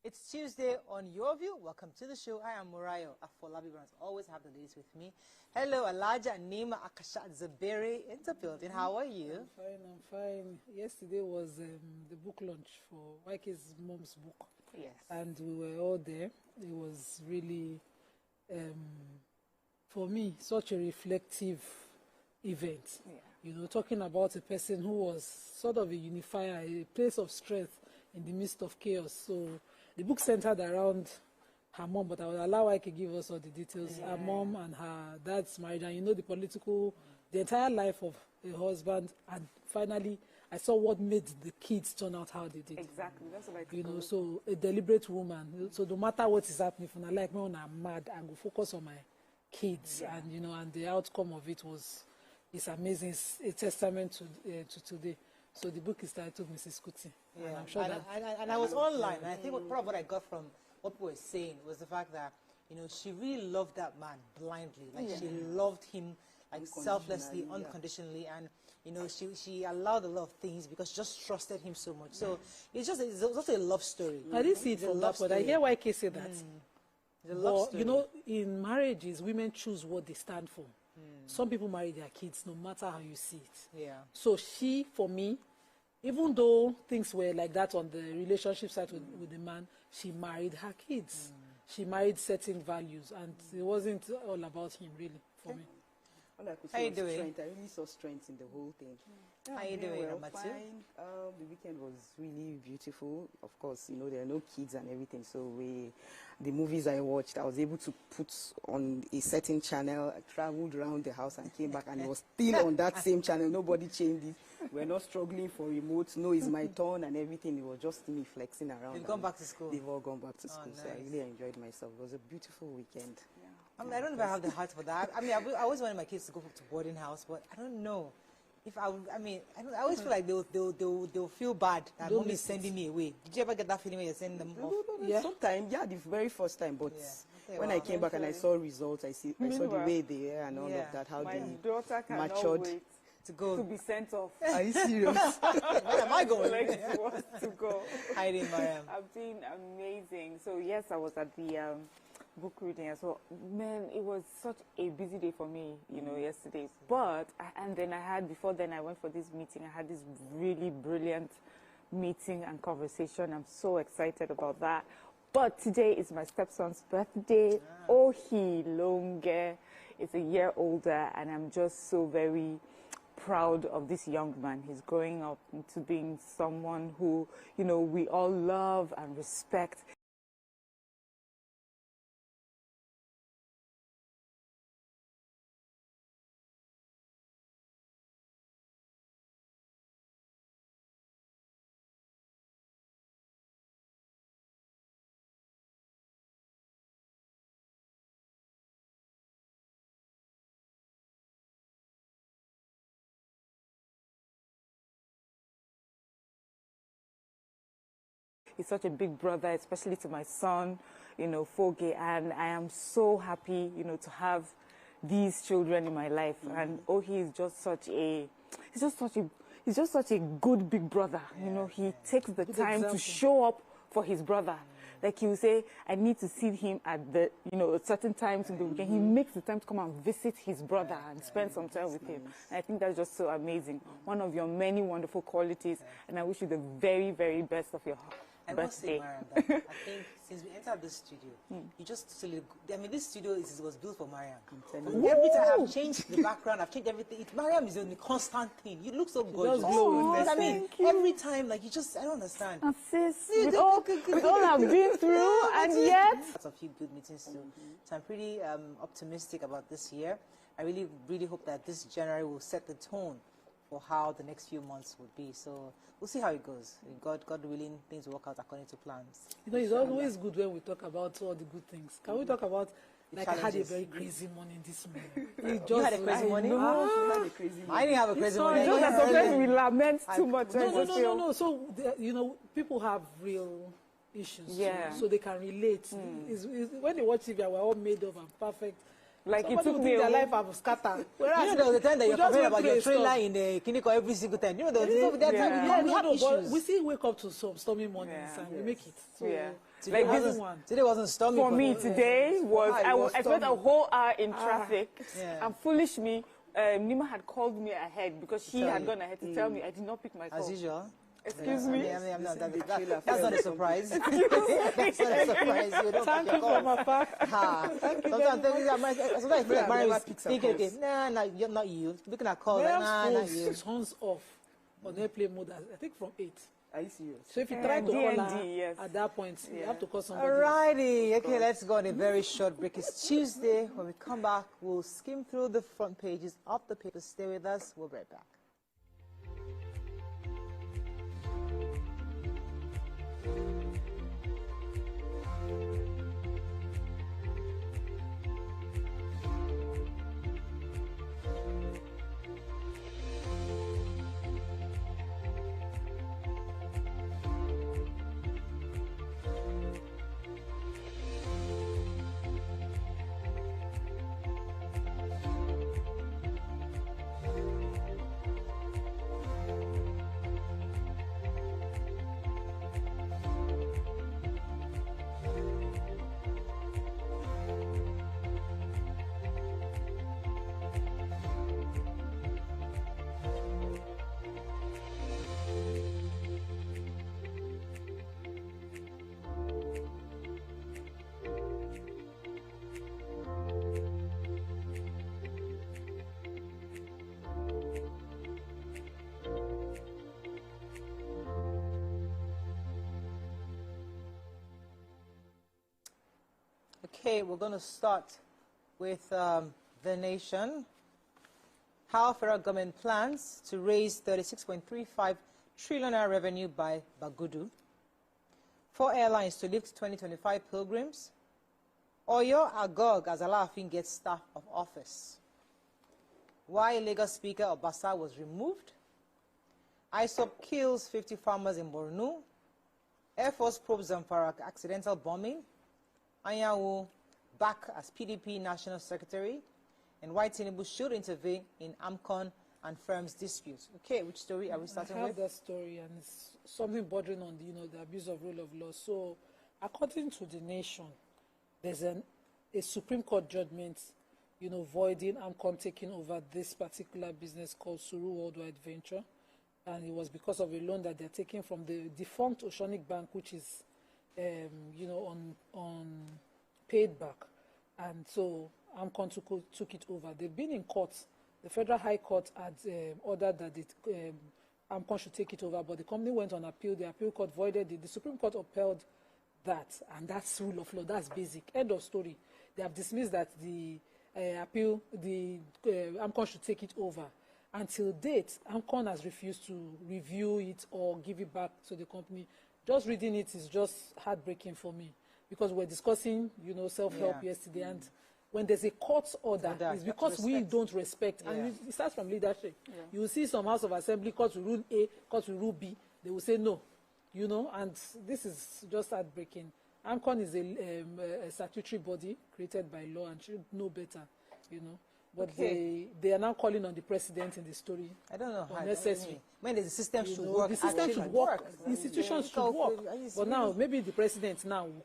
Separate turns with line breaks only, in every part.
It's Tuesday on Your View. Welcome to the show. I am Murayo Afolabi Brands. Always have the ladies with me. Hello, Alaja Nima Akashat Zaberi in the building. How are you?
I'm fine. Yesterday was the book launch for YK's mom's book.
Yes.
And we were all there. It was really, for me, such a reflective event. Yeah. You know, talking about a person who was sort of a unifier, a place of strength in the midst of chaos. So the book centered around her mom, but I would allow I could give us all the details. Yeah. Her mom and her dad's marriage, and you know the political, the entire life of a husband, and finally I saw what made the kids turn out how they did.
Exactly, that's what I
You know, so a deliberate woman. So no matter what is happening, if I like me when I'm mad, I go focus on my kids, yeah. And you know, and the outcome of it it's amazing. It's a testament to today. So the book is titled Mrs. Kuti.
Yeah,
and I'm sure
and I was online, and I think part of what I got from what we were saying was the fact that, you know, she really loved that man blindly. Like, she loved him, like, selflessly, unconditionally, and, you know, she allowed a lot of things because she just trusted him so much. So it's also a love story.
I didn't see it from that, but I hear YK say that.
It's a love story.
You know, in marriages, women choose what they stand for. Some people marry their kids, no matter how you see it. Yeah. So she, for me, even though things were like that on the relationship side with the man, she married her kids. She married certain values, and it wasn't all about him, really, for me.
All I could see was strength. I really saw strength in the whole thing.
How are you doing,
Fine. The weekend was really beautiful. Of course, you know, there are no kids and everything, so the movies I watched, I was able to put on a certain channel. I traveled around the house and came back, and it was still on that same channel. Nobody changed it. We're not struggling for remote. No, it's my turn and everything. It was just me flexing around.
You've gone back to school?
They've all gone back to school,
nice.
so I really enjoyed myself. It was a beautiful weekend. Yeah.
I mean, I don't know if I have the heart for that. I mean, I always wanted my kids to go to boarding house, but I don't know if I would. I mean, I always feel like they'll feel bad that mom is sending me away. Did you ever get that feeling when you're sending them off?
Yeah. Sometimes, yeah, the very first time, but when I came back and I saw results, I saw the way they are and all of that, how
my
they
daughter cannot
matured.
wait
to go
to be sent off.
Are you serious?
Where am I going?
Like she wants to go.
Hi, Mariam.
I've been amazing. So yes, I was at the book reading. So man, it was such a busy day for me, you know, yesterday. But and then before then I went for this meeting. I had this really brilliant meeting and conversation. I'm so excited about that. But today is my stepson's birthday. Oh, he longer is a year older, and I'm just so very proud of this young man. He's growing up into being someone who, you know, we all love and respect. He's such a big brother, especially to my son, you know, Foge, and I am so happy, you know, to have these children in my life. And he is just such a, he's just such a good big brother. You know, he takes the time to show up for his brother. Like he will say, I need to see him at the, you know, at certain times in the weekend. He makes the time to come and visit his brother and spend some time with him. And I think that's just so amazing. One of your many wonderful qualities, and I wish you the very, very best of your
I must say, Mariam, that I think since we entered this studio, you just totally. I mean, this studio was built for Mariam. Every time I've changed the background, I've changed everything. Mariam is the constant thing. You look so gorgeous. I mean, every time, like, I don't understand.
Sis, with all I've been through, and yet.
Lots of few good meetings too. So I'm pretty optimistic about this year. I really, really hope that this January will set the tone for how the next few months would be. So we'll see how it goes. God willing, things will work out according to plans.
You know, it's always good when we talk about all the good things. Can we talk about, like, I had a very crazy morning this morning.
You had a crazy morning? I didn't have a crazy morning.
Just that sometimes we lament too much.
No. So, you know, people have real issues. Yeah. So they can relate. When they watch TV, we're all made of and perfect.
Like it took me
their life have scattered.
You know, there was the time that you're complaining about your trailer in the clinic every single time. You know, there was that time we have issues.
We still wake up to some stormy mornings and we make it. So
Like
today wasn't stormy
for me. Today was I spent a whole hour in traffic, and foolish me, Nima had called me ahead because she had gone ahead to tell me I did not pick my call.
As usual.
Excuse me.
I'm not, that's not a surprise. That's not a surprise. You don't
Thank you for my part.
Sometimes I feel like Mariam is thinking, okay, nah, you're not you. Looking at calls, like, nah, not you.
Turns off on airplane mode, I think from 8.
Are you serious?
So if you try to call her at that point, you have to call somebody.
Alrighty, okay, let's go on a very short break. It's Tuesday. When we come back, we'll skim through the front pages of the papers. Stay with us. We'll be right back. Okay, we're going to start with the nation. How federal government plans to raise 36.35 trillion revenue by Bagudu. 4 airlines to lift 2025 pilgrims. Oyo agog as Alaafin gets staff of office. Why Lagos Speaker Obasa was removed. ISOP kills 50 farmers in Borno. Air Force probes Zamfara accidental bombing. Anyanwu back as PDP National Secretary, and why Tinubu should intervene in AMCON and firms dispute. Okay, which story are we starting with?
I have that story, and it's something bordering on the abuse of rule of law. So, according to the nation, there's a Supreme Court judgment, voiding AMCON taking over this particular business called Suru Worldwide Venture, and it was because of a loan that they're taking from the defunct Oceanic Bank, which is on paid back, and so AMCON took it over. They've been in court. The Federal High Court had ordered that AMCON should take it over, but the company went on appeal. The appeal court voided it. The Supreme Court upheld that, and that's rule of law. That's basic. End of story. They have dismissed that the AMCON should take it over. Until date, AMCON has refused to review it or give it back to the company. Just reading it is just heartbreaking for me, because we're discussing, self-help yesterday, and when there's a court order, it's because we don't respect, and it starts from leadership. Yeah. You will see some House of Assembly, court will rule A, court will rule B, they will say no, and this is just heartbreaking. AMCON is a statutory body created by law and should know better, But they are now calling on the president in the story.
I don't know how
unnecessary.
When the system should work.
The system should work. Institutions should work. But now maybe the president now will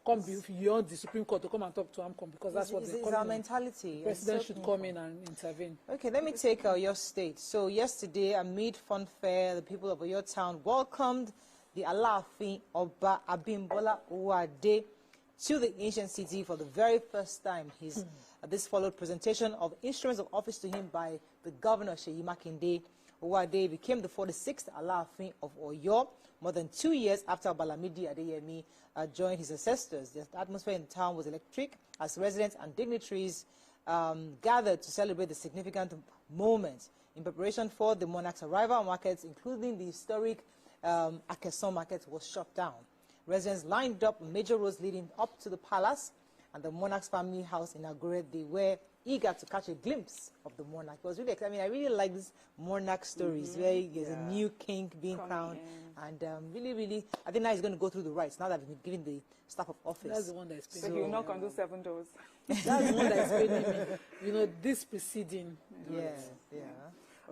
come beyond the Supreme Court to come and talk to AMCON, because that's what they're calling.
It's our mentality.
The president should come in and intervene.
Okay, let me take your state. So yesterday, amid fun fair, the people of your town welcomed the Alaafin Oba Abimbola Owade to the ancient city for the very first time. This followed presentation of instruments of office to him by the governor, Seyi Makinde. Owade became the 46th Alaafin of Oyo, more than 2 years after Balamidi Adeyemi joined his ancestors. The atmosphere in the town was electric as residents and dignitaries gathered to celebrate the significant moment. In preparation for the monarch's arrival, markets, including the historic Akeson market, was shut down. Residents lined up major roads leading up to the palace, and the monarch's family house inaugurated. They were eager to catch a glimpse of the monarch. It was really exciting. I really like these monarch stories where there's a new king being crowned, and really, I think now he's going to go through the rites now that he's been given the staff of office.
That's the one that's
so he'll knock on those 7 doors.
That's the one that's paining me. This preceding.
Yeah.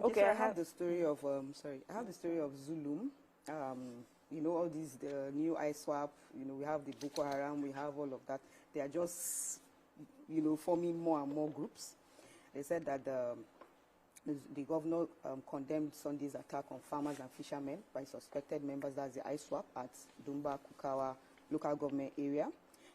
Okay, I have the story of I have the story of Zulum. you know, all these, the new ISWAP, you know, we have the Boko Haram, we have all of that. They are just, you know, forming more and more groups. They said that the governor condemned Sunday's attack on farmers and fishermen by suspected members, that's the ISWAP, at Dumba Kukawa local government area.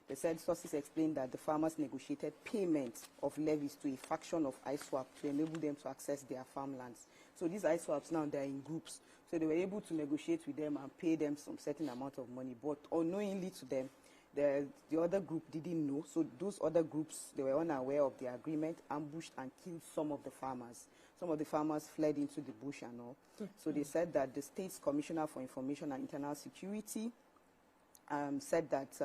They said sources explained that the farmers negotiated payment of levies to a faction of ISWAP to enable them to access their farmlands. So these ISWAPs now, they're in groups. So they were able to negotiate with them and pay them some certain amount of money. But unknowingly to them, the other group didn't know. So those other groups, they were unaware of the agreement, ambushed and killed some of the farmers. Some of the farmers fled into the bush and all. So they said that the State's Commissioner for Information and Internal Security said that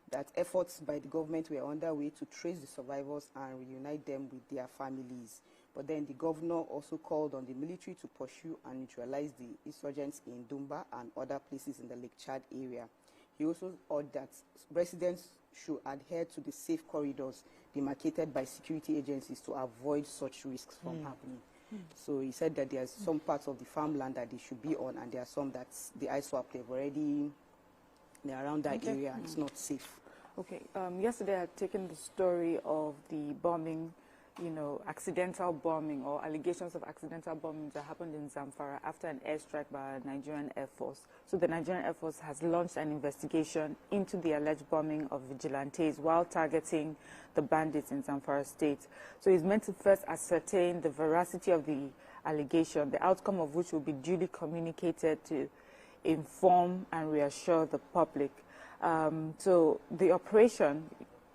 that efforts by the government were underway to trace the survivors and reunite them with their families. But then the governor also called on the military to pursue and neutralize the insurgents in Dumba and other places in the Lake Chad area. He also ordered that residents should adhere to the safe corridors demarcated by security agencies to avoid such risks from happening. So he said that there's some parts of the farmland that they should be on, and there are some that the ISWAP, they're around that area, and it's not safe.
Okay. Yesterday I had taken the story of the bombing, you know, accidental bombing or allegations of accidental bombings that happened in Zamfara after an airstrike by the Nigerian Air Force. So the Nigerian Air Force has launched an investigation into the alleged bombing of vigilantes while targeting the bandits in Zamfara state. So it's meant to first ascertain the veracity of the allegation, the outcome of which will be duly communicated to inform and reassure the public. So the operation,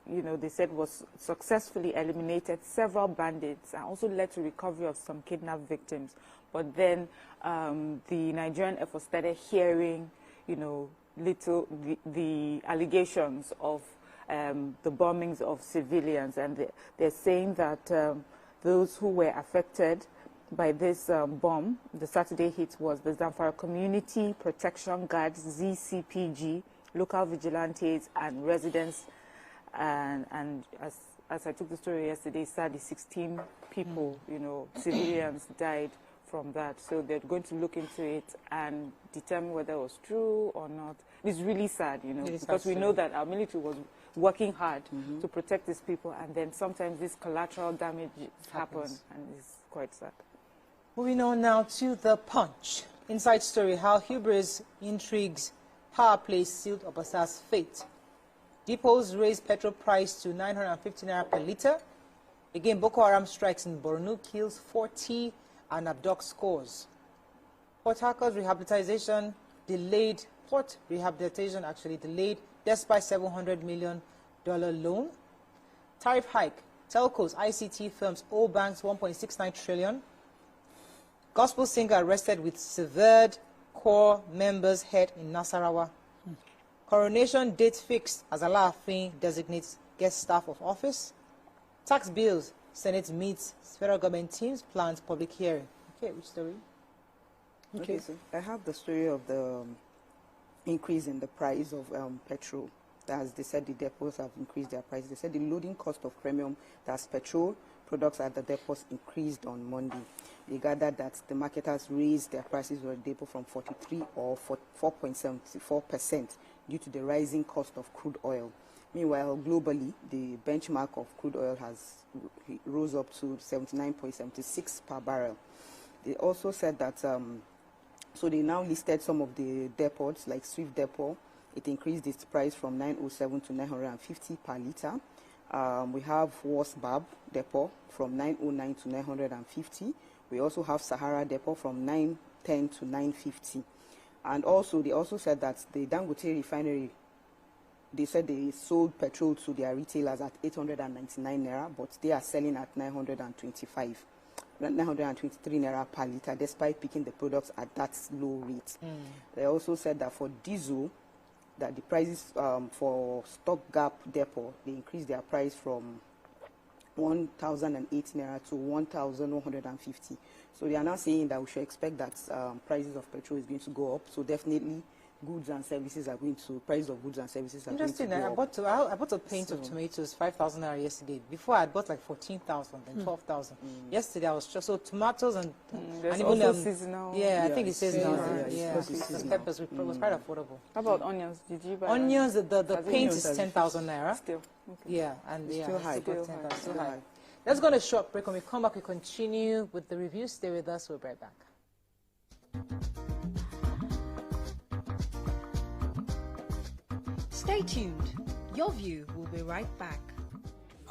you know, they said was successfully eliminated several bandits and also led to recovery of some kidnapped victims. But then the Nigerian Air Force started hearing, you know, the allegations of the bombings of civilians, and they're saying that those who were affected by this bomb, the Saturday hit, was the Zamfara Community Protection Guard, ZCPG, local vigilantes and residents. And as I took the story yesterday, sadly 16 people, you know, civilians died from that. So they're going to look into it and determine whether it was true or not. It's really sad, you know, because we know that our military was working hard to protect these people, and then sometimes this collateral damage happens, and it's quite sad.
Moving on now to The Punch. Inside story, how hubris intrigues power play sealed Obasa's fate. Depots raise petrol price to 950 naira per litre. Again, Boko Haram strikes in Borno, kills 40 and abducts scores. Port Harcourt rehabilitation delayed. Port rehabilitation actually delayed despite $700 million loan. Tariff hike. Telcos, ICT firms owe banks 1.69 trillion. Gospel singer arrested with severed core members' head in Nasarawa. Coronation date fixed as Alaafin designates guest staff of office. Tax bills, Senate meets federal government teams, plans public hearing. Okay, which story?
Okay, so I have the story of the increase in the price of petrol. As they said, the depots have increased their prices. They said the loading cost of premium, that's petrol products at the depots, increased on Monday. They gathered that the marketers raised their prices for a depot from 43 or 4.74% due to the rising cost of crude oil. Meanwhile, globally, the benchmark of crude oil has rose up to 79.76 per barrel. They also said that, so they now listed some of the depots, like Swift Depot. It increased its price from 907 to 950 per litre. We have Wasbab Depot from 909 to 950. We also have Sahara Depot from 910 to 950. And also, they also said that the Dangote refinery, they said they sold petrol to their retailers at 899 naira, but they are selling at 923 naira per litre, despite picking the products at that low rate. They also said that for diesel, that the prices for Stock Gap Depot, they increased their price from 1,008 naira to 1,150. So they are now saying that we should expect that prices of petrol is going to go up. So definitely goods and services are going to, price of goods and services are going to
Interesting.
go
I bought a pint of tomatoes, 5,000 naira yesterday. Before I bought like 14,000 and 12,000. Yesterday I was just, so tomatoes and
There's
even
also seasonal.
yeah, I think it's seasonal.
Yeah,
Yeah, the peppers was quite affordable.
How about onions? Did you buy
Onions? The paint
onions
is 10,000 naira.
Still. Okay.
Yeah, and
It's
yeah,
still high.
Still
Still
10,000, still
high.
high. Let's go on a short break. When we come back, we continue with the review. Stay with us. We'll be right back.
Stay tuned. Your view will be right back.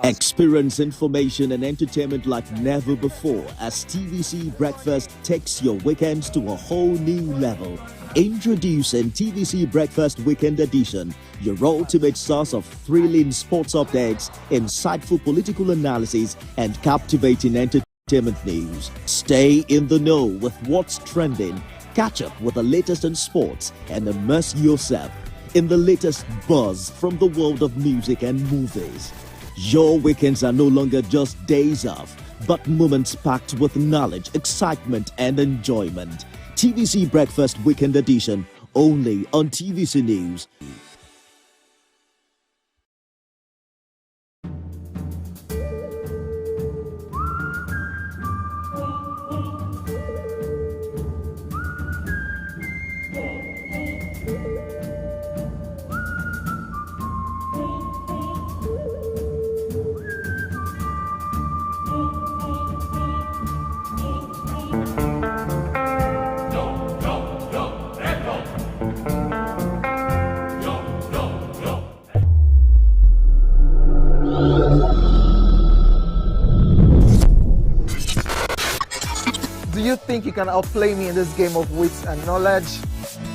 Experience information and entertainment like never before as TVC Breakfast takes your weekends to a whole new level. Introducing TVC Breakfast Weekend Edition, your ultimate source of thrilling sports updates, insightful political analysis, and captivating entertainment news. Stay in the know with what's trending, catch up with the latest in sports, and immerse yourself in the latest buzz from the world of music and movies. Your weekends are no longer just days off, but moments packed with knowledge, excitement, and enjoyment. TVC Breakfast Weekend Edition, only on TVC News.
Do you think you can outplay me in this game of wits and knowledge?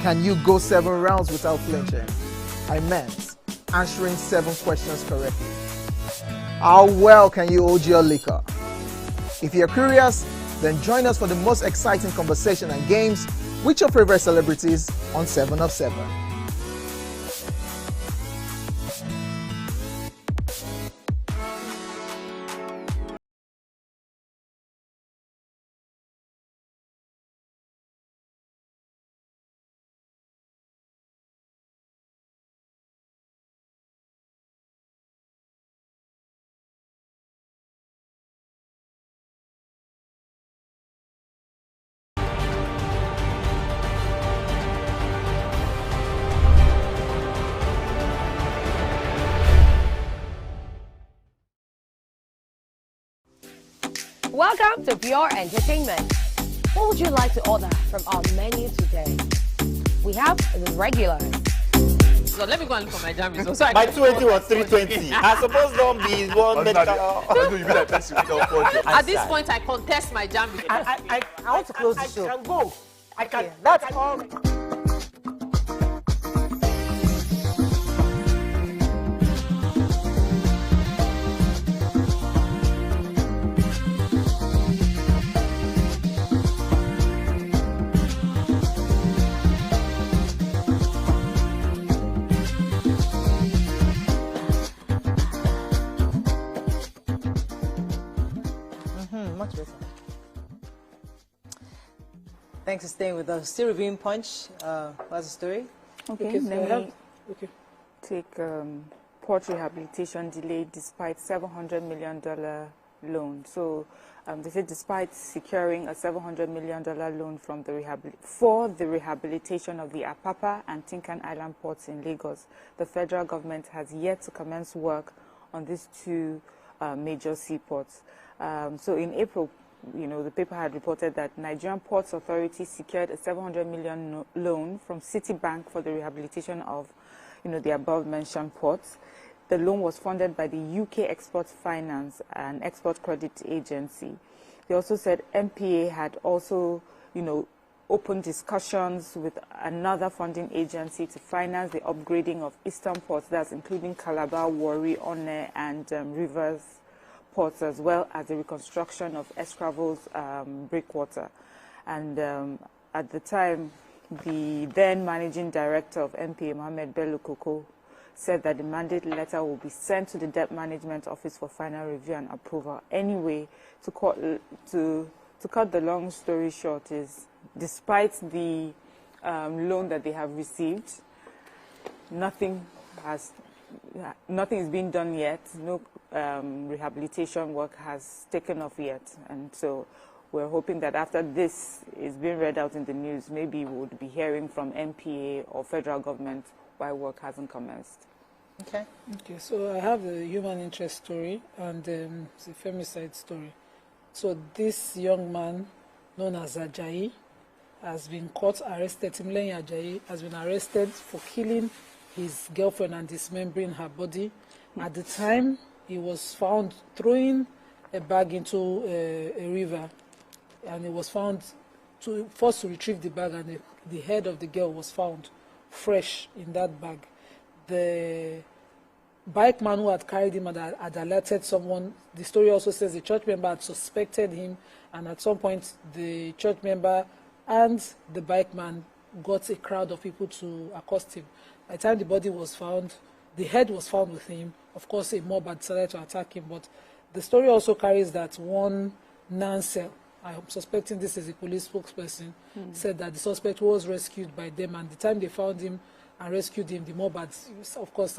Can you go 7 rounds without flinching? I meant answering 7 questions correctly. How well can you hold your liquor? If you're curious, then join us for the most exciting conversation and games with your favorite celebrities on 7 of 7.
Welcome to Pure Entertainment. What would you like to order from our menu today? We have the regular.
So let me go and look for my jam results. So
My 20 was 320. I suppose don't be one medical.
At this point, I contest my jam results.
I want to close the show.
I can go. I can. That's all.
Much better. Thanks for staying with us. Still reviewing Punch. What's the story?
Okay, let me take port rehabilitation delayed despite $700 million loan. So they said despite securing a $700 million loan from for the rehabilitation of the Apapa and Tinkan Island ports in Lagos, the federal government has yet to commence work on these 2 major seaports. So in April, the paper had reported that Nigerian Ports Authority secured a $700 million loan from Citibank for the rehabilitation of, the above-mentioned ports. The loan was funded by the UK Export Finance and Export Credit Agency. They also said MPA had also, opened discussions with another funding agency to finance the upgrading of eastern ports, that's including Calabar, Warri, Onne, and Rivers ports, as well as the reconstruction of Escravos breakwater. And at the time, the then managing director of MPA, Mohammed Bello Koko, said that the mandate letter will be sent to the Debt Management Office for final review and approval. Anyway, to cut the long story short, is despite the loan that they have received. Nothing is being done yet. No rehabilitation work has taken off yet. And so we're hoping that after this is being read out in the news, maybe we would be hearing from MPA or federal government why work hasn't commenced.
Okay.
Okay, so I have a human interest story and it's a femicide story. So this young man, known as Ajayi, has been caught, arrested. Timileyin Ajayi has been arrested for killing his girlfriend and dismembering her body. At the time, he was found throwing a bag into a river, and he was found forced to retrieve the bag, and the head of the girl was found fresh in that bag. The bike man who had carried him had alerted someone. The story also says the church member had suspected him, and at some point the church member and the bike man got a crowd of people to accost him. By the time the body was found, the head was found with him. Of course, a mob had decided to attack him, but the story also carries that one Nansel, I'm suspecting this is a police spokesperson, said that the suspect was rescued by them, and the time they found him and rescued him, the mob had, of course,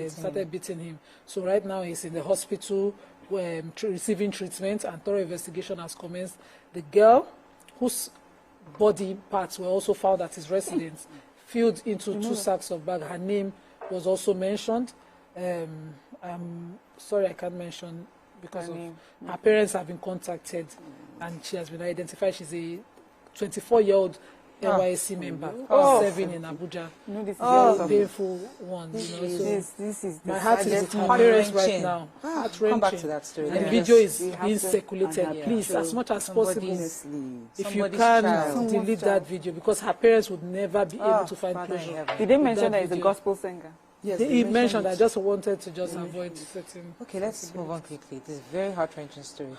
started beating him. So right now he's in the hospital receiving treatment, and thorough investigation has commenced. The girl, whose body parts were also found at his residence, filled into 2 sacks of bag. Her name was also mentioned. I'm sorry I can't mention because of her parents have been contacted and she has been identified. She's a 24-year-old NYSC member serving in Abuja.
This is
a painful one.
This is
my heart is with her parents right now.
Come back to that story.
And the video is being circulated. Please, as much as possible, if you can, delete that video, because her parents would never be able to find closure.
Did they mention that he's a gospel singer?
Yes,
he mentioned. I just wanted to avoid certain.
Okay, let's move on quickly. This is a very heart-wrenching story.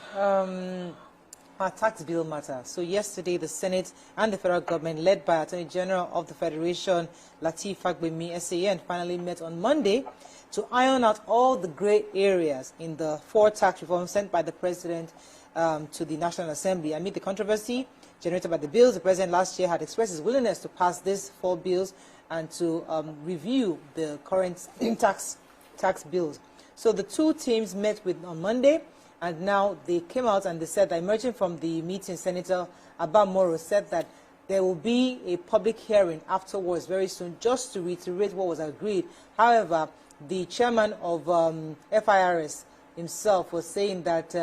Our tax bill matter. So yesterday, the Senate and the federal government, led by Attorney General of the Federation, Lateef Fagbemi, SAN, finally met on Monday to iron out all the grey areas in the 4 tax reforms sent by the President to the National Assembly. Amid the controversy generated by the bills, the President last year had expressed his willingness to pass these 4 bills and to review the current tax bills. So the 2 teams met on Monday, and now they came out and they said that, emerging from the meeting, Senator Abba Moro said that there will be a public hearing afterwards very soon, just to reiterate what was agreed. However, the chairman of FIRS himself was saying that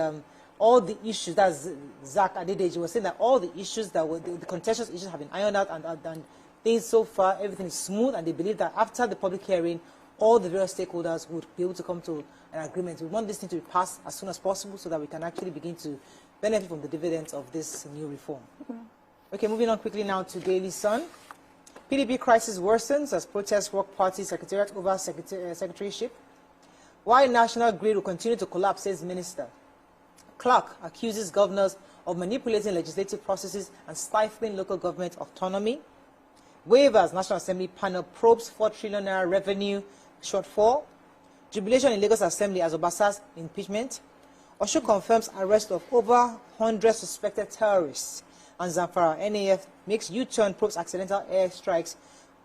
all the issues, that's Zach Adedeji, was saying that all the issues that were the contentious issues have been ironed out, and things so far, everything is smooth, and they believe that after the public hearing, all the various stakeholders would be able to come to an agreement. We want this thing to be passed as soon as possible so that we can actually begin to benefit from the dividends of this new reform. Okay, moving on quickly now to Daily Sun. PDP crisis worsens as protests rock party secretariat over secretaryship. Why National Grid will continue to collapse, says Minister. Clark accuses governors of manipulating legislative processes and stifling local government autonomy. Waivers, National Assembly panel probes 4 trillion naira revenue shortfall. Jubilation in Lagos Assembly as Obasa's impeachment. Osho confirms arrest of over 100 suspected terrorists. And Zamfara NAF makes U-turn, probes accidental air strikes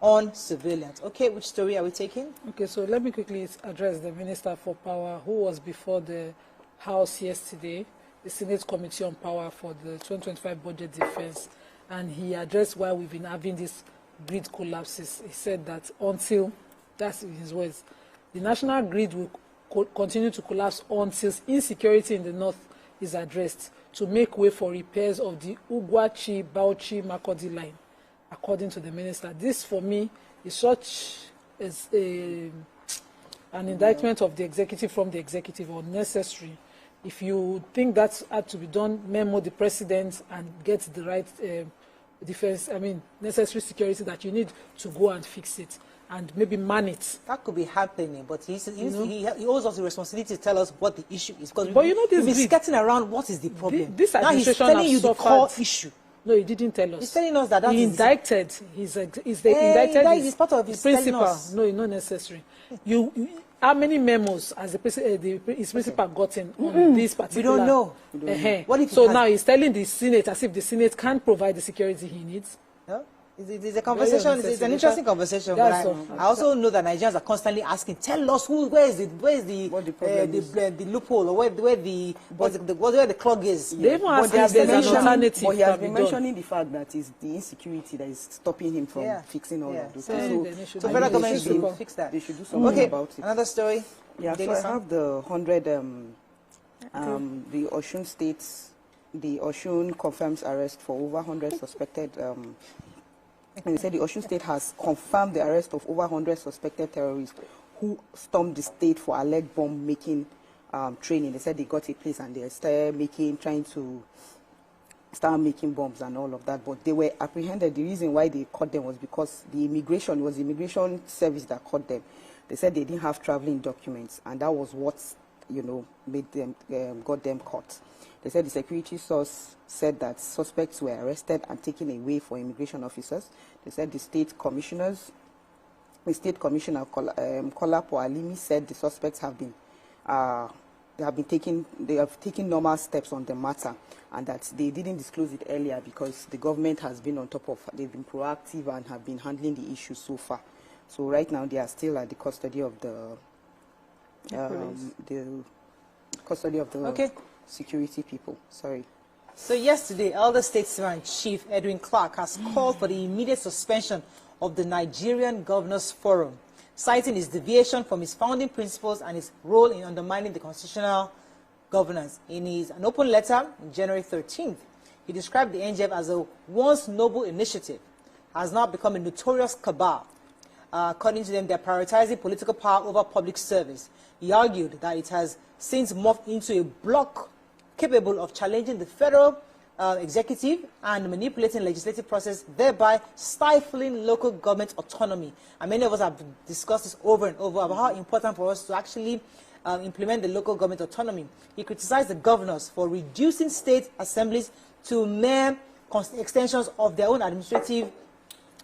on civilians. Okay, which story are we taking?
Okay, so let me quickly address the Minister for Power, who was before the House yesterday, the Senate Committee on Power for the 2025 Budget Defense, and he addressed why we've been having these grid collapses. He said that until, that's in his words, the national grid will continue to collapse until insecurity in the north is addressed, to make way for repairs of the Ugwachi-Bauchi-Makurdi line, according to the minister. This, for me, is such as an indictment of the executive from the executive, or necessary. If you think that had to be done, memo the president and get the right necessary security that you need to go and fix it and maybe man it.
That could be happening, but he owes us the responsibility to tell us what the issue is. Because
but you know, this
he's skirting around what is the problem.
This
now he's telling you the core issue.
No, he didn't tell us.
He's telling us that
he indicted. He's indicted.
He's part of his
principal. No, it's not necessary. How many memos has his principal gotten on this particular?
We don't know.
What if so now he's telling the Senate as if the Senate can't provide the security he needs?
No? It's a conversation. It's an interesting conversation. But I also know that Nigerians are constantly asking, "Tell us where is the loophole, or where the clog is."
They even ask if there's an alternative.
But he has been mentioning the fact that it's the insecurity that is stopping him from fixing all of those things.
So federal government should fix that.
They should do something about it.
Another story.
Yeah, so I have the 100. The Osun states. The Osun confirms arrest for over 100 suspected. And they said the Osun State has confirmed the arrest of over 100 suspected terrorists who stormed the state for alleged bomb-making training. They said they got a place and they started trying to start making bombs and all of that. But they were apprehended. The reason why they caught them was because it was the immigration service that caught them. They said they didn't have traveling documents, and that was what, made them got them caught. They said the security source said that suspects were arrested and taken away for immigration officers. They said the state commissioner, Kolapo Alimi, said the suspects have taken normal steps on the matter, and that they didn't disclose it earlier because the government has been on top of, they've been proactive and have been handling the issue so far. So right now they are still at the custody of the security people. Sorry.
So yesterday, Elder Statesman Chief Edwin Clark has called for the immediate suspension of the Nigerian Governors Forum, citing his deviation from his founding principles and his role in undermining the constitutional governance. In an open letter on January 13th, he described the NGF as a once noble initiative, has now become a notorious cabal. According to them, they are prioritizing political power over public service. He argued that it has since morphed into a bloc capable of challenging the federal executive and manipulating legislative process, thereby stifling local government autonomy. And many of us have discussed this over and over about how important for us to actually implement the local government autonomy. He criticized the governors for reducing state assemblies to mere extensions of their own administrative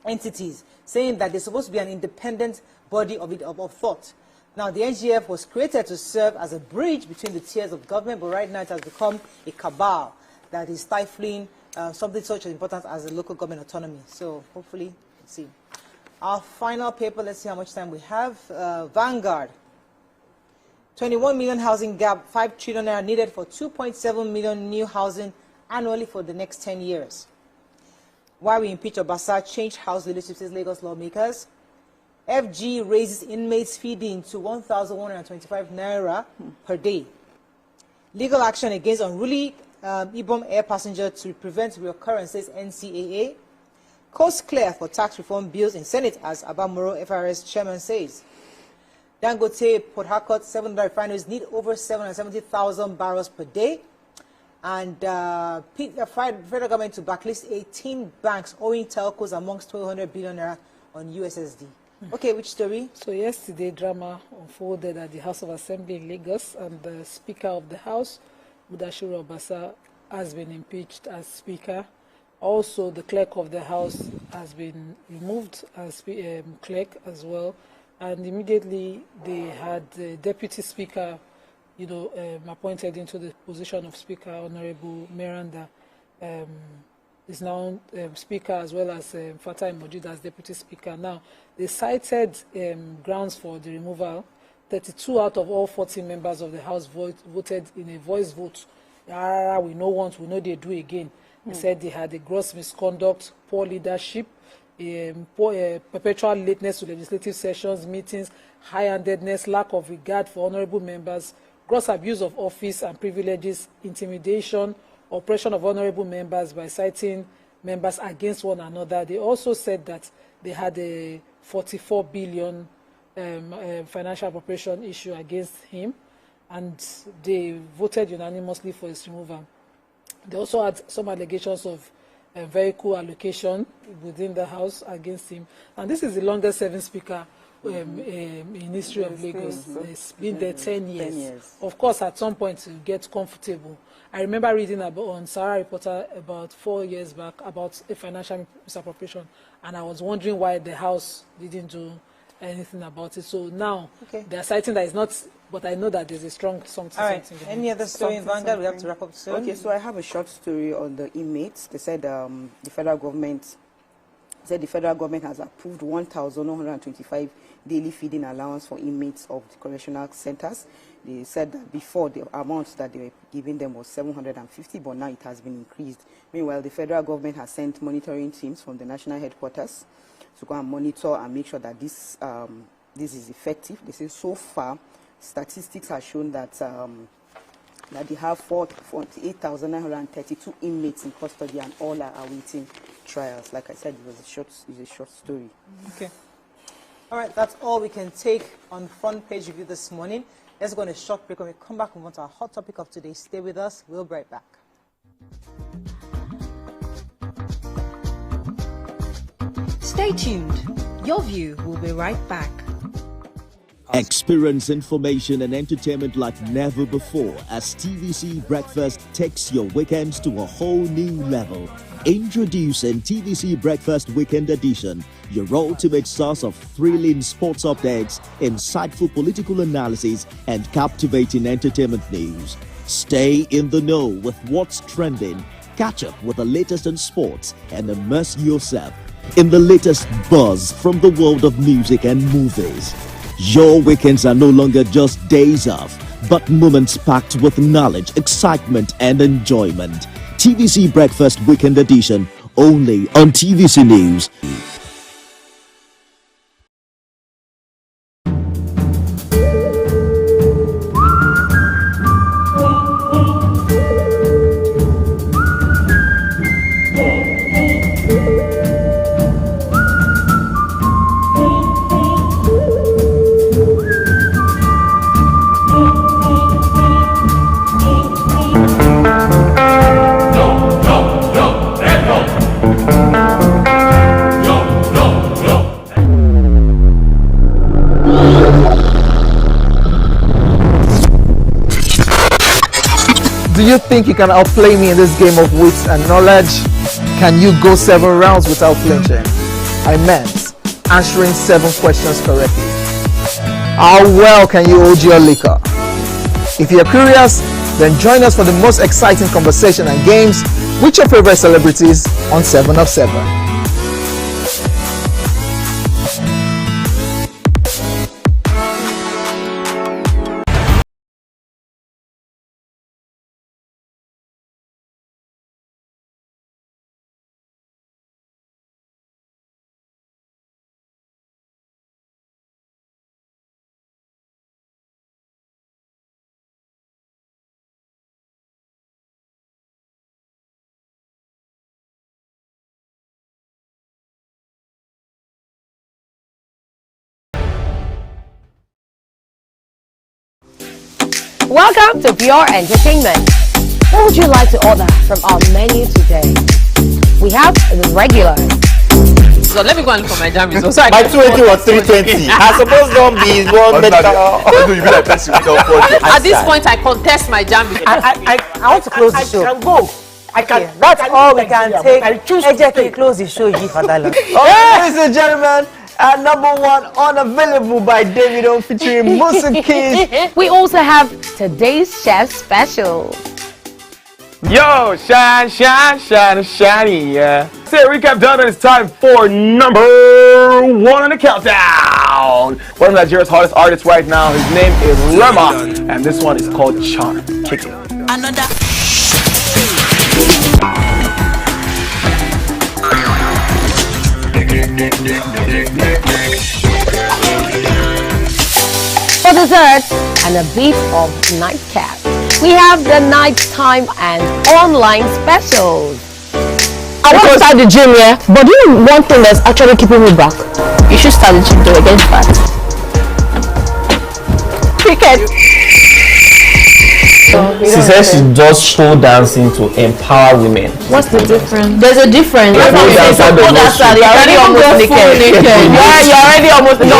entities, saying that they're supposed to be an independent body of thought. Now, the NGF was created to serve as a bridge between the tiers of government, but right now it has become a cabal that is stifling something such as important as the local government autonomy. So, hopefully, let's see. Our final paper, let's see how much time we have. Vanguard. 21 million housing gap, 5 trillion naira needed for 2.7 million new housing annually for the next 10 years. Why we impeach Obasa, change house leadership, says Lagos lawmakers. FG raises inmates feeding to 1,125 naira per day. Legal action against unruly Ibom air passenger to prevent reoccurrence, says NCAA. Coast clear for tax reform bills in Senate, as Abamoro FRS chairman says. Dangote, Port Harcourt, 7 refineries need over 770,000 barrels per day. And federal government to backlist 18 banks owing telcos amongst 1,200 billion naira on USSD. Okay, which story?
So yesterday, drama unfolded at the House of Assembly in Lagos, and the Speaker of the House, Mudashiru Obasa, has been impeached as Speaker. Also, the Clerk of the House has been removed as Clerk as well. And immediately, they had the Deputy Speaker, appointed into the position of Speaker, Honorable Miranda, is now Speaker, as well as Fatai Mojid as Deputy Speaker. Now, they cited grounds for the removal. 32 out of all 40 members of the House voted in a voice vote. We know they do again. They said they had a gross misconduct, poor leadership, perpetual lateness to legislative sessions, meetings, high-handedness, lack of regard for honorable members, gross abuse of office and privileges, intimidation, oppression of honorable members by citing members against one another. They also said that they had a 44 billion financial appropriation issue against him, and they voted unanimously for his removal. They also had some allegations of vehicle allocation within the House against him. And this is the longest serving Speaker in history of Lagos. It's been there 10 years. Of course, at some point, you get comfortable. I remember reading on Sarah Reporter about 4 years back about a financial misappropriation, and I was wondering why the House didn't do anything about it. So now they're citing that it's not, but I know that there's a strong something.
All right. Any other story in Vanguard? We have to wrap up soon.
Okay, so I have a short story on the inmates. They said the federal government said the federal government has approved 1,125 daily feeding allowance for inmates of the correctional centers. They said that before the amount that they were giving them was 750, but now it has been increased. Meanwhile, the federal government has sent monitoring teams from the national headquarters to go and monitor and make sure that this is effective. They say so far, statistics have shown that that they have 48,932 inmates in custody, and all are awaiting trials. Like I said, it was a short story.
Okay. All right, that's all we can take on front page review this morning. Let's go on a short break. When we come back, we want our hot topic of today. Stay with us. We'll be right back.
Stay tuned. Your view will be right back.
Experience information and entertainment like never before as TVC Breakfast takes your weekends to a whole new level. Introducing TVC Breakfast Weekend Edition, your ultimate source of thrilling sports updates, insightful political analysis, and captivating entertainment news. Stay in the know with what's trending, catch up with the latest in sports, and immerse yourself in the latest buzz from the world of music and movies. Your weekends are no longer just days off, but moments packed with knowledge, excitement, and enjoyment. TVC Breakfast Weekend Edition, only on TVC News.
Do you think you can outplay me in this game of wits and knowledge? Can you go 7 rounds without flinching? I meant answering 7 questions correctly. How well can you hold your liquor? If you're curious, then join us for the most exciting conversation and games with your favorite celebrities on 7 of 7.
Welcome to Pure Entertainment. What would you like to order from our menu today? We have the regular.
So let me go and look for my jam results.
My 280 was 320. I suppose don't be one medical.
At this point, I contest my jam results.
I want to close the show.
I can go. I can.
Okay, that's all we can take.
I choose
to close the show.
Ladies and gentlemen, number 1, Unavailable by Davido featuring Musa Keys.
We also have today's chef special.
Yo, shine, shine, shine, shiny, yeah. Say recap done, and it's time for number 1 on the countdown. One of Nigeria's hottest artists right now, his name is Rema, and this one is called Charm. Kick it.
Another.
For dessert and a bit of nightcap, we have the nighttime and online specials.
I want to start the gym, yeah, but do you know one thing that's actually keeping me back? You should start the gym to against fat. Cricket.
She says she does pole dancing to empower women.
What's the difference? There's a difference.
You're
already almost naked. You're already almost naked.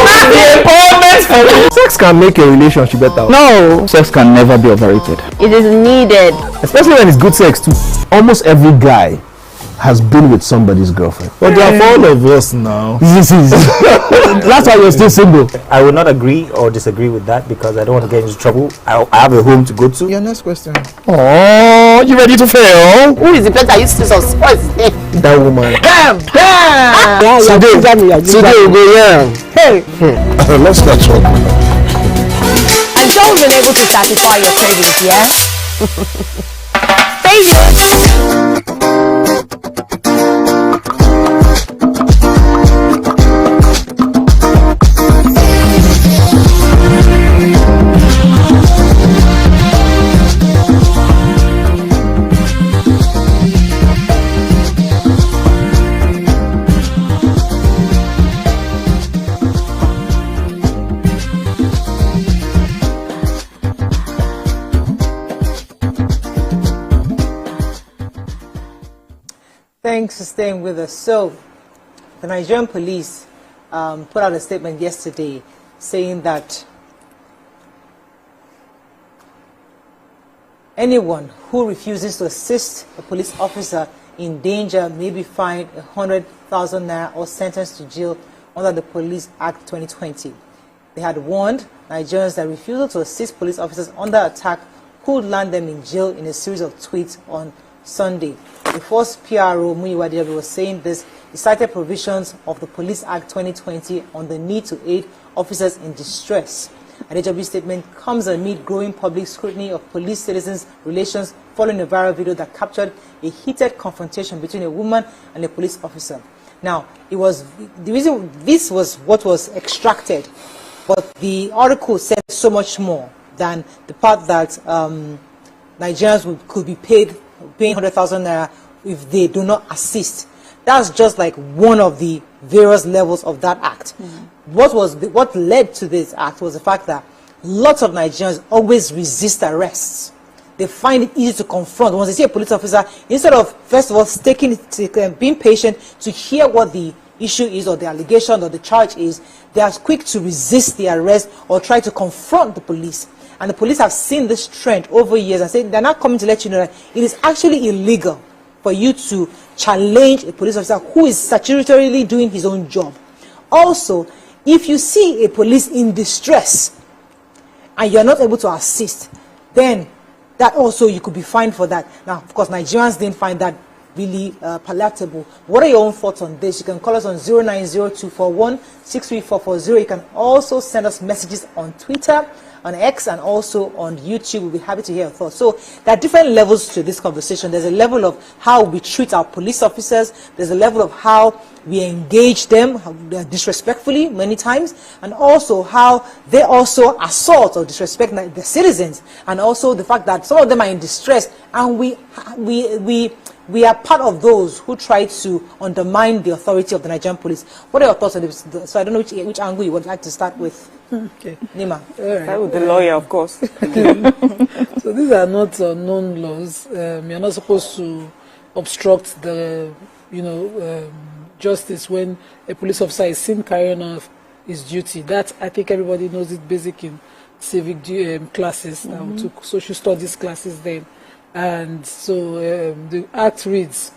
Sex can make a relationship better.
No, sex can never be overrated.
It is needed.
Especially when it's good sex too. Almost every guy
has been with somebody's girlfriend.
But they are for all of us now.
That's why you're still single.
I will not agree or disagree with that because I don't want to get into trouble. I have a home to go to.
Your next question.
Oh, you ready to fail?
Who is the person that used to spoil his name?
That woman.
Damn!
Today we go
Hey!
Let's catch up.
I'm sure we've been able to satisfy your cravings, yeah? Stay
Thanks for staying with us. So, the Nigerian police put out a statement yesterday saying that anyone who refuses to assist a police officer in danger may be fined 100,000 naira or sentenced to jail under the Police Act 2020. They had warned Nigerians that refusal to assist police officers under attack could land them in jail in a series of tweets on Sunday. The first PRO, Muyiwa Diaby, was saying this. He cited provisions of the Police Act 2020 on the need to aid officers in distress. Adejobi's statement comes amid growing public scrutiny of police-citizens relations following a viral video that captured a heated confrontation between a woman and a police officer. Now, this was what was extracted, but the article said so much more than the part that Nigerians could be paying 100,000 naira if they do not assist. That's just like one of the various levels of that act. What led to this act was the fact that lots of Nigerians always resist arrests. They find it easy to confront. Once they see a police officer, instead of, first of all, being patient to hear what the issue is or the allegation or the charge is, they are quick to resist the arrest or try to confront the police. And the police have seen this trend over years and say they're not coming to let you know that it is actually illegal for you to challenge a police officer who is statutorily doing his own job. Also, if you see a police in distress and you're not able to assist, then that also you could be fined for that. Now, of course, Nigerians didn't find that really palatable. What are your own thoughts on this? You can call us on 09024163440. You can also send us messages on Twitter, on X, and also on YouTube. We'll be happy to hear your thoughts. So there are different levels to this conversation. There's a level of how we treat our police officers. There's a level of how we engage them disrespectfully many times, and also how they also assault or disrespect the citizens, and also the fact that some of them are in distress, and we are part of those who try to undermine the authority of the Nigerian police. What are your thoughts on this? So I don't know which angle you would like to start with.
Okay.
Nima.
Start with the lawyer, of course.
So these are not known laws. You're not supposed to obstruct the, justice when a police officer is seen carrying out his duty. That, I think everybody knows it basic in civic classes. We took social studies classes then. And so the Act reads,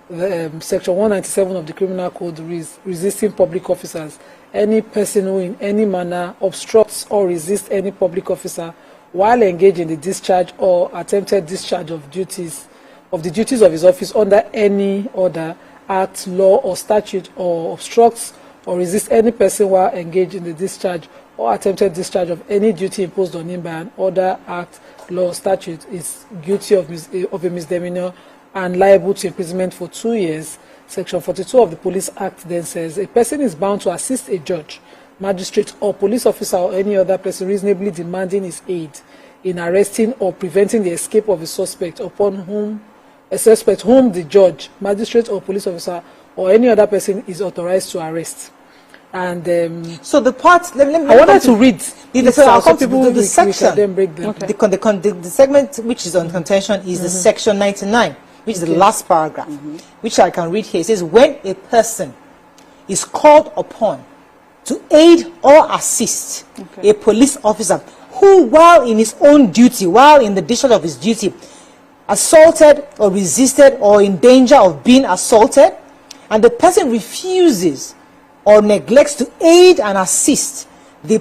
Section 197 of the Criminal Code reads, resisting public officers. Any person who in any manner obstructs or resists any public officer while engaged in the discharge or attempted discharge of the duties of his office under any order, act, law, or statute, or obstructs or resists any person while engaged in the discharge or attempted discharge of any duty imposed on him by an order, act, law, statute is guilty of a misdemeanor and liable to imprisonment for 2 years. Section 42 of the Police Act then says a person is bound to assist a judge, magistrate, or police officer or any other person reasonably demanding his aid in arresting or preventing the escape of a suspect whom the judge, magistrate, or police officer or any other person is authorized to arrest. And
so the part,
I wanted to read
the section.
Then break them.
Okay. The segment which is on contention is the section 99, which is the last paragraph, which I can read here. It says, when a person is called upon to aid or assist a police officer who, while in his own duty, while in the discharge of his duty, assaulted or resisted or in danger of being assaulted, and the person refuses or neglects to aid and assist the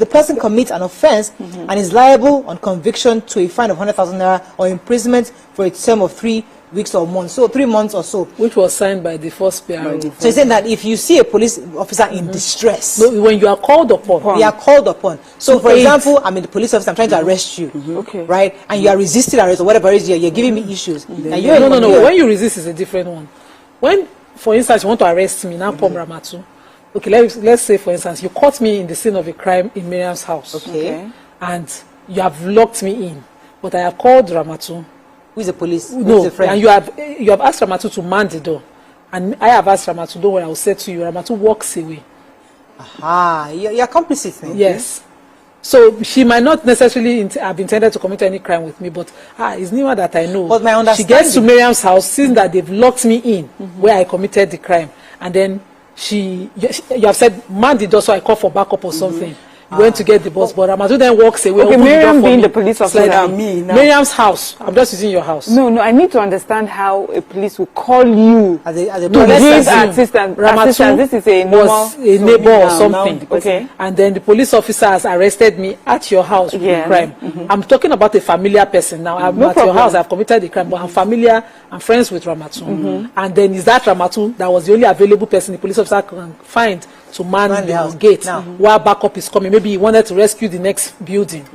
person commits an offense and is liable on conviction to a fine of 100,000 naira or imprisonment for a term of 3 weeks or months, so 3 months or so.
Which was signed by the first PRO.
So you're saying that if you see a police officer in distress,
no, when you are called upon,
you are called upon. So for example, I'm in the police officer, I'm trying to arrest you, right? And you are resisting arrest or whatever it is, you're giving me issues. And
no. When you resist is a different one. When, for instance, you want to arrest me, now come Ramatu. Okay, let's say, for instance, you caught me in the scene of a crime in Miriam's house.
Okay.
And you have locked me in. But I have called Ramatu.
Who is the police?
No, and you have asked Ramatu to man the door. And I have asked Ramatu, don't worry, I will say to you, Ramatu walks away.
Aha, you're complicit.
Yes. So she might not necessarily have intended to commit any crime with me, but it's Nima that I know.
But my understanding,
she gets to Miriam's house, seeing that they've locked me in where I committed the crime. And then you have said, man the door, so I call for backup or something. You went to get the boss, but Ramatu then walks away.
Okay, Miriam being the police officer.
Like me now. Miriam's house. I'm just using your house.
No, I need to understand how a police will call you
as a
to give assistance.
Ramatu
this is a
was a neighbor or something.
Okay.
And then the police officer has arrested me at your house with the crime. I'm talking about a familiar person now. I'm at your house. I've committed the crime, but I'm familiar. I'm friends with Ramatu. And then is that Ramatu that was the only available person the police officer can find to man the gate while backup is coming? Maybe he wanted to rescue the next building.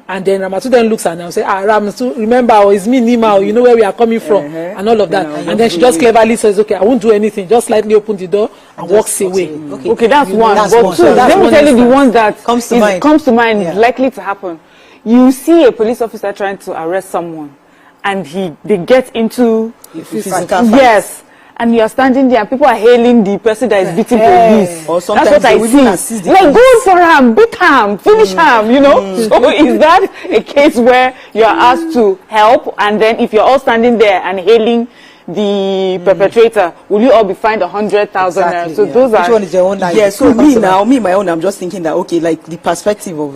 And then Ramatu then looks at her and says, Ramatu, remember, it's me, Nima, you know where we are coming from, and all of that. And then she just cleverly says, okay, I won't do anything, just slightly open the door and walks away.
Okay, that's one. Let me tell you the one that comes to mind, likely to happen. You see a police officer trying to arrest someone, and they get into yes. And you are standing there, and people are hailing the person that is beating police.
Or
that's what I see. Like, go for him, beat him, finish him, you know. So is that a case where you are asked to help, and then if you're all standing there and hailing the perpetrator, will you all be fined 100,000 naira? So those are.
Which one is your own?
So my own, I'm just thinking that, okay, like the perspective of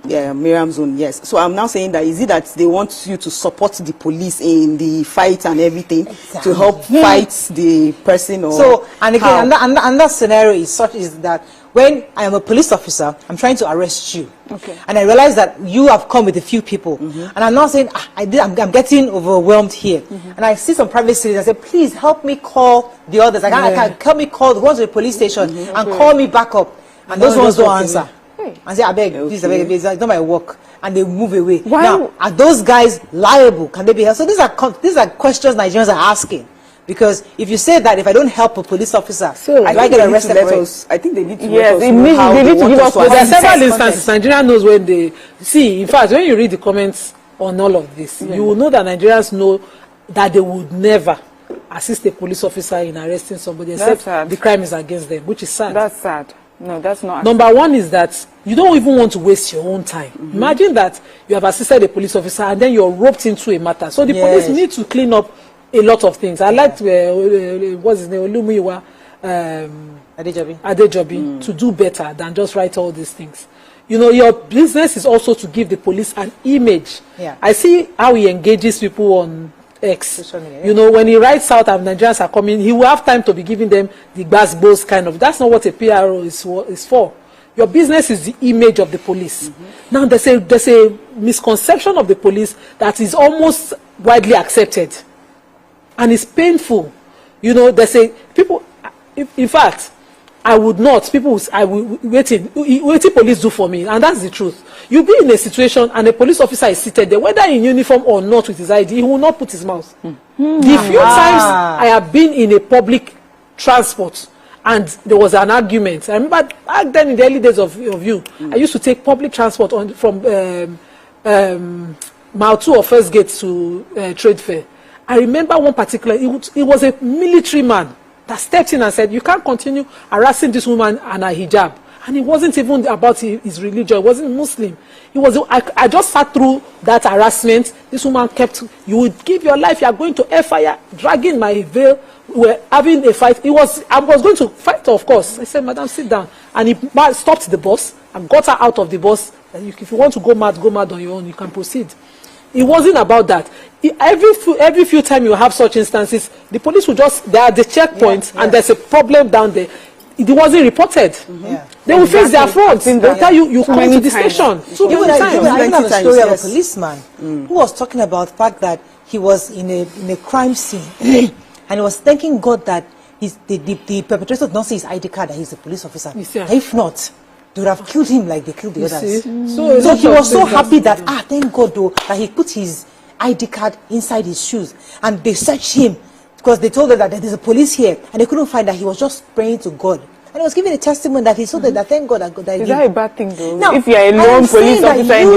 Miriam's own, yes. So I'm now saying that, is it that they want you to support the police in the fight and everything to help fight the person? Or
so, and again, and that scenario is such is that when I am a police officer, I'm trying to arrest you.
Okay.
And I realize that you have come with a few people. And I'm not saying, I'm getting overwhelmed here. And I see some private citizens, I say, please help me call the others. Help me call the ones at the police station and call me back up. And those ones don't answer. And say, I beg, please, it's not my work. And they move away.
Why?
Now, are those guys liable? Can they be held? So these are questions Nigerians are asking. Because if you say that if I don't help a police officer, I get arrested for it.
I think they need to
let us know how
they need to give us. There are several instances. Nigeria knows when they see. In fact, when you read the comments on all of this, you will know that Nigerians know that they would never assist a police officer in arresting somebody except the crime is against them, which is sad.
That's sad. No, that's not.
Number one is that you don't even want to waste your own time. Imagine that you have assisted a police officer and then you're roped into a matter. So the police need to clean up a lot of things. I liked what's his name, Olumiwa Adejobi, to do better than just write all these things. You know, your business is also to give the police an image. I see how he engages people on X. You know, when he writes out and Nigerians are coming, he will have time to be giving them the gbas kind of. That's not what a PRO is for. Your business is the image of the police. Now, there's a misconception of the police that is almost widely accepted. And it's painful. You know, they say, people, in fact, I would not, waiting police do for me, and that's the truth. You'll be in a situation and a police officer is seated there, whether in uniform or not with his ID, he will not put his mouth. The few times I have been in a public transport and there was an argument, I remember back then in the early days of you, I used to take public transport from Mile 2 or First Gate to Trade Fair. I remember one particular, it was a military man that stepped in and said, you can't continue harassing this woman and her hijab. And it wasn't even about his religion, it wasn't Muslim. It was, I just sat through that harassment. This woman kept, you would give your life, you are going to air fire, dragging my veil. We were having a fight. I was going to fight, of course. I said, madam, sit down. And he stopped the bus and got her out of the bus, If you want to go mad on your own, you can proceed. It wasn't about that. Every few times you have such instances, the police will just, they are the checkpoints, and there's a problem down there. It wasn't reported. They will face their fronts. They'll tell you come to the station.
I have a story of a policeman who was talking about the fact that he was in a crime scene and he was thanking God that the perpetrator did not see his ID card that he's a police officer. If not, they would have killed him like they killed the others. So he was so happy that, thank God though, that he put his ID card inside his shoes. And they searched him because they told them that there's a police here. And they couldn't find that he was just praying to God. And he was giving a testimony that he saw that thank God that
is that a bad thing though?
Now,
if you're a lone police officer in the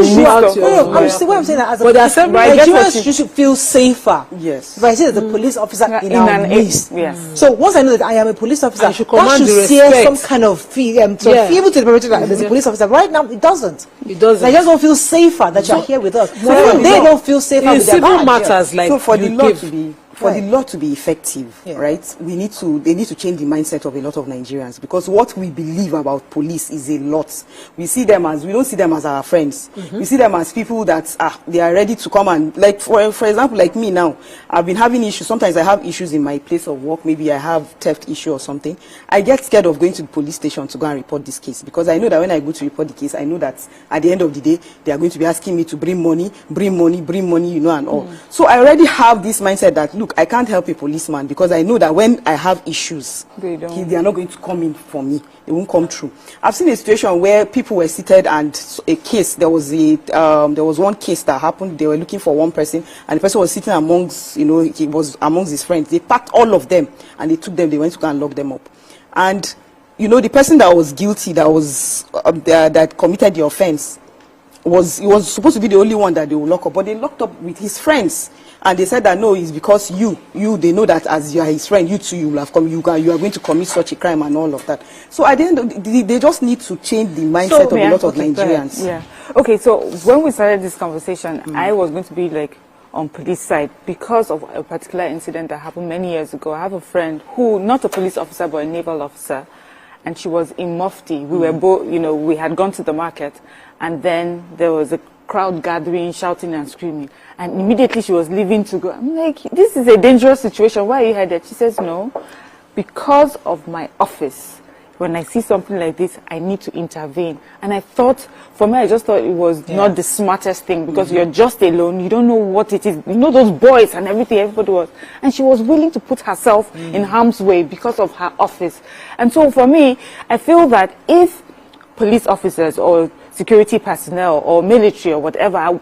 midst of...
I'm saying that as a Nigerians should feel safer. Yes. If I say that the police officer in our midst. Yes. So once I know that I am a police officer, that should share some kind of feel to able to the perpetrator that there's a police officer. Right now, it doesn't. It doesn't. Nigerians don't feel safer that you're here with us. So they don't feel safer with their badge.
Matters like so for the law to be... For the law to be effective, right, they need to change the mindset of a lot of Nigerians, because what we believe about police is a lot. We don't see them as our friends. We see them as people that they are ready to come and, like, for example, like me now, I've been having issues. Sometimes I have issues in my place of work. Maybe I have theft issue or something. I get scared of going to the police station to go and report this case, because I know that when I go to report the case, I know that at the end of the day, they are going to be asking me to bring money, you know, and all. So I already have this mindset that, look, I can't help a policeman because I know that when I have issues, they are not going to come in for me. They won't come through. I've seen a situation where people were seated and a case, there was one case that happened. They were looking for one person and the person was sitting amongst, you know, he was amongst his friends. They packed all of them and they took them, they went to go and lock them up. And, you know, the person that was guilty, that committed the offense, he was supposed to be the only one that they would lock up, but they locked up with his friends. And they said that no, it's because they know that as you are his friend, you too, you will have come, you are going to commit such a crime and all of that. So at the end, they just need to change the mindset of a lot of Nigerians.
Yeah. Okay, so when we started this conversation, I was going to be like on police side because of a particular incident that happened many years ago. I have a friend who, not a police officer, but a naval officer, and she was in Mufti. We were both, you know, we had gone to the market, and then there was a crowd gathering, shouting and screaming. And immediately she was leaving to go. I'm like, this is a dangerous situation. Why are you headed? She says, no, because of my office. When I see something like this, I need to intervene. And I thought, for me, I just thought it was not the smartest thing because you're just alone. You don't know what it is. You know those boys and everything, everybody was. And she was willing to put herself in harm's way because of her office. And so for me, I feel that if police officers or security personnel or military or whatever,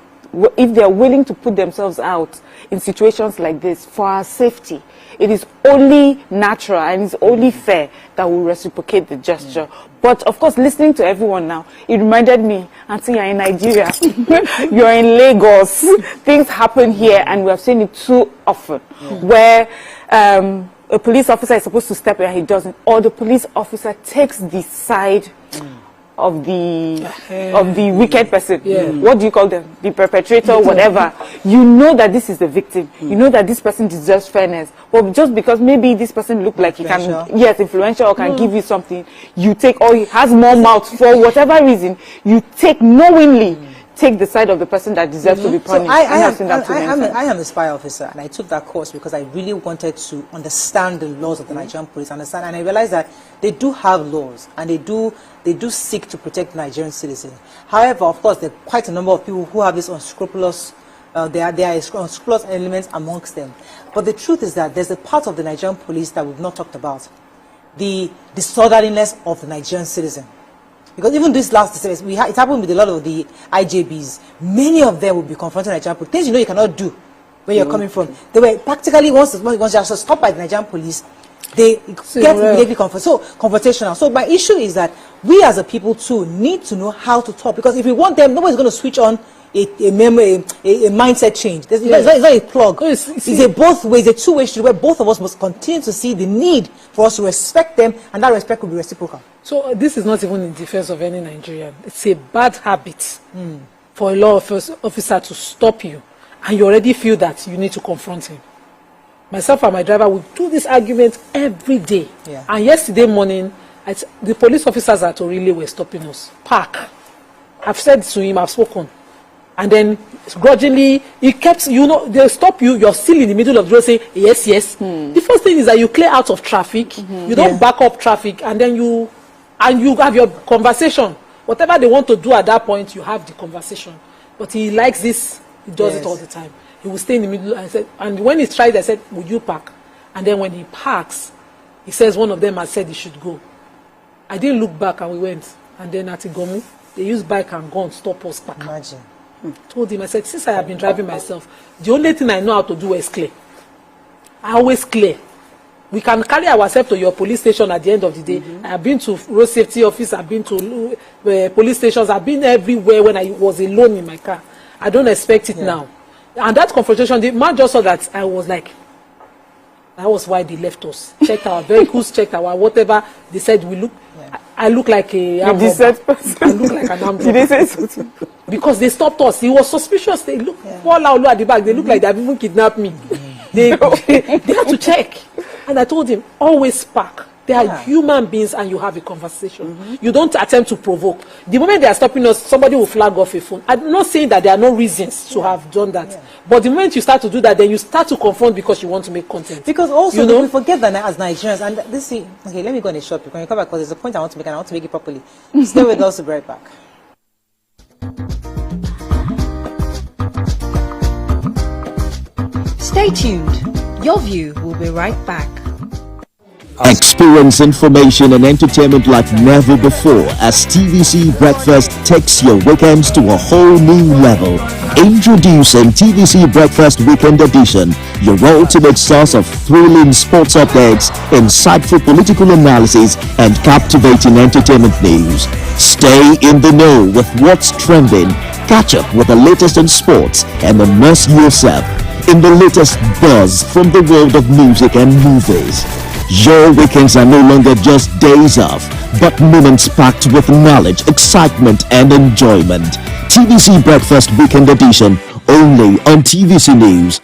if they're willing to put themselves out in situations like this for our safety, it is only natural and it's only fair that we reciprocate the gesture. But of course, listening to everyone now, it reminded me, Auntie, you're in Nigeria, you're in Lagos, things happen here and we have seen it too often, where a police officer is supposed to step in and he doesn't, or the police officer takes the side of the wicked person. What do you call them? The perpetrator, whatever. You know that this is the victim. You know that this person deserves fairness. But just because maybe this person look like he can, influential or can give you something, you take, or he has more mouth for whatever reason, you take knowingly. Take the side of the person that deserves to be punished.
So I am a spy officer, and I took that course because I really wanted to understand the laws of the Nigerian police, and I realized that they do have laws, and they do seek to protect Nigerian citizens. However, of course, there are quite a number of people who have this unscrupulous, there are unscrupulous elements amongst them. But the truth is that there's a part of the Nigerian police that we've not talked about, the disorderliness of the Nigerian citizen. Because even this last service, it happened with a lot of the IJBs. Many of them will be confronting Nigerian police. Things you know you cannot do where you're coming from. They were practically, once you're stopped by the Nigerian police, they get immediately confrontational. So my issue is that we as a people too need to know how to talk. Because if we want them, nobody's going to switch on a mindset change. It's not a plug. It's a both ways, a two-way street where both of us must continue to see the need for us to respect them, and that respect will be reciprocal.
So this is not even in defense of any Nigerian. It's a bad habit for a law officer to stop you, and you already feel that you need to confront him. Myself and my driver will do this argument every day. And yesterday morning, the police officers at Orile were stopping us. Park. I've said to him, I've spoken. And then grudgingly, he kept, they'll stop you, you're still in the middle of the road saying, yes, yes. The first thing is that you clear out of traffic, you don't back up traffic, and then you have your conversation. Whatever they want to do at that point, you have the conversation. But he likes this, he does it all the time. He will stay in the middle, and when he tried, I said, would you park? And then when he parks, he says one of them has said he should go. I didn't look back, and we went. And then at Igomu, they used bike and gun, stop us back.
Imagine.
Told him, I said, since I have been driving myself, the only thing I know how to do is clear. I always clear. We can carry ourselves to your police station at the end of the day. I've been to road safety office, I've been to police stations, I've been everywhere when I was alone in my car. I don't expect it now. And that confrontation, the man just saw that I was like, that was why they left us. Checked our vehicles, checked our whatever. They said we look. I look like a armed robber. I look like an armed robber.
Did they say something?
Because they stopped us. He was suspicious. They look all out at the back. They look like they have even kidnapped me. They had to check. And I told him, always park. They are human beings, and you have a conversation. You don't attempt to provoke. The moment they are stopping us, somebody will flag off a phone. I'm not saying that there are no reasons to have done that. But the moment you start to do that, then you start to confront because you want to make content.
Because also, we forget that as Nigerians, and this thing, okay, let me go on a short break. When you come back, because there's a point I want to make, and I want to make it properly. Stay with us, we'll be right back.
Stay tuned. Your view will be right back.
Experience information and entertainment like never before as TVC Breakfast takes your weekends to a whole new level. Introducing TVC Breakfast Weekend Edition, your ultimate source of thrilling sports updates, insightful political analysis, and captivating entertainment news. Stay in the know with what's trending, catch up with the latest in sports, and immerse yourself in the latest buzz from the world of music and movies. Your weekends are no longer just days off, but moments packed with knowledge, excitement, and enjoyment. TVC Breakfast Weekend Edition, only on TVC News.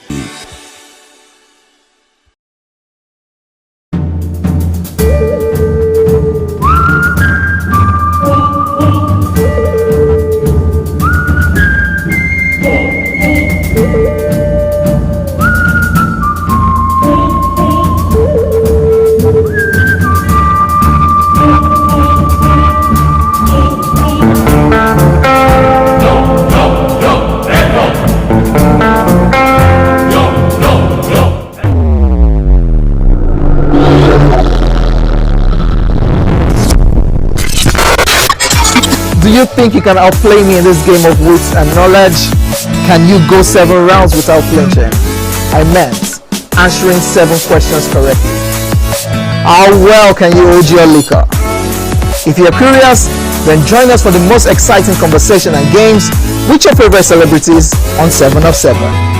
Do you think you can outplay me in this game of wits and knowledge? Can you go 7 rounds without flinching? I meant answering 7 questions correctly. How well can you hold your liquor? If you're curious, then join us for the most exciting conversation and games with your favorite celebrities on 7 of 7.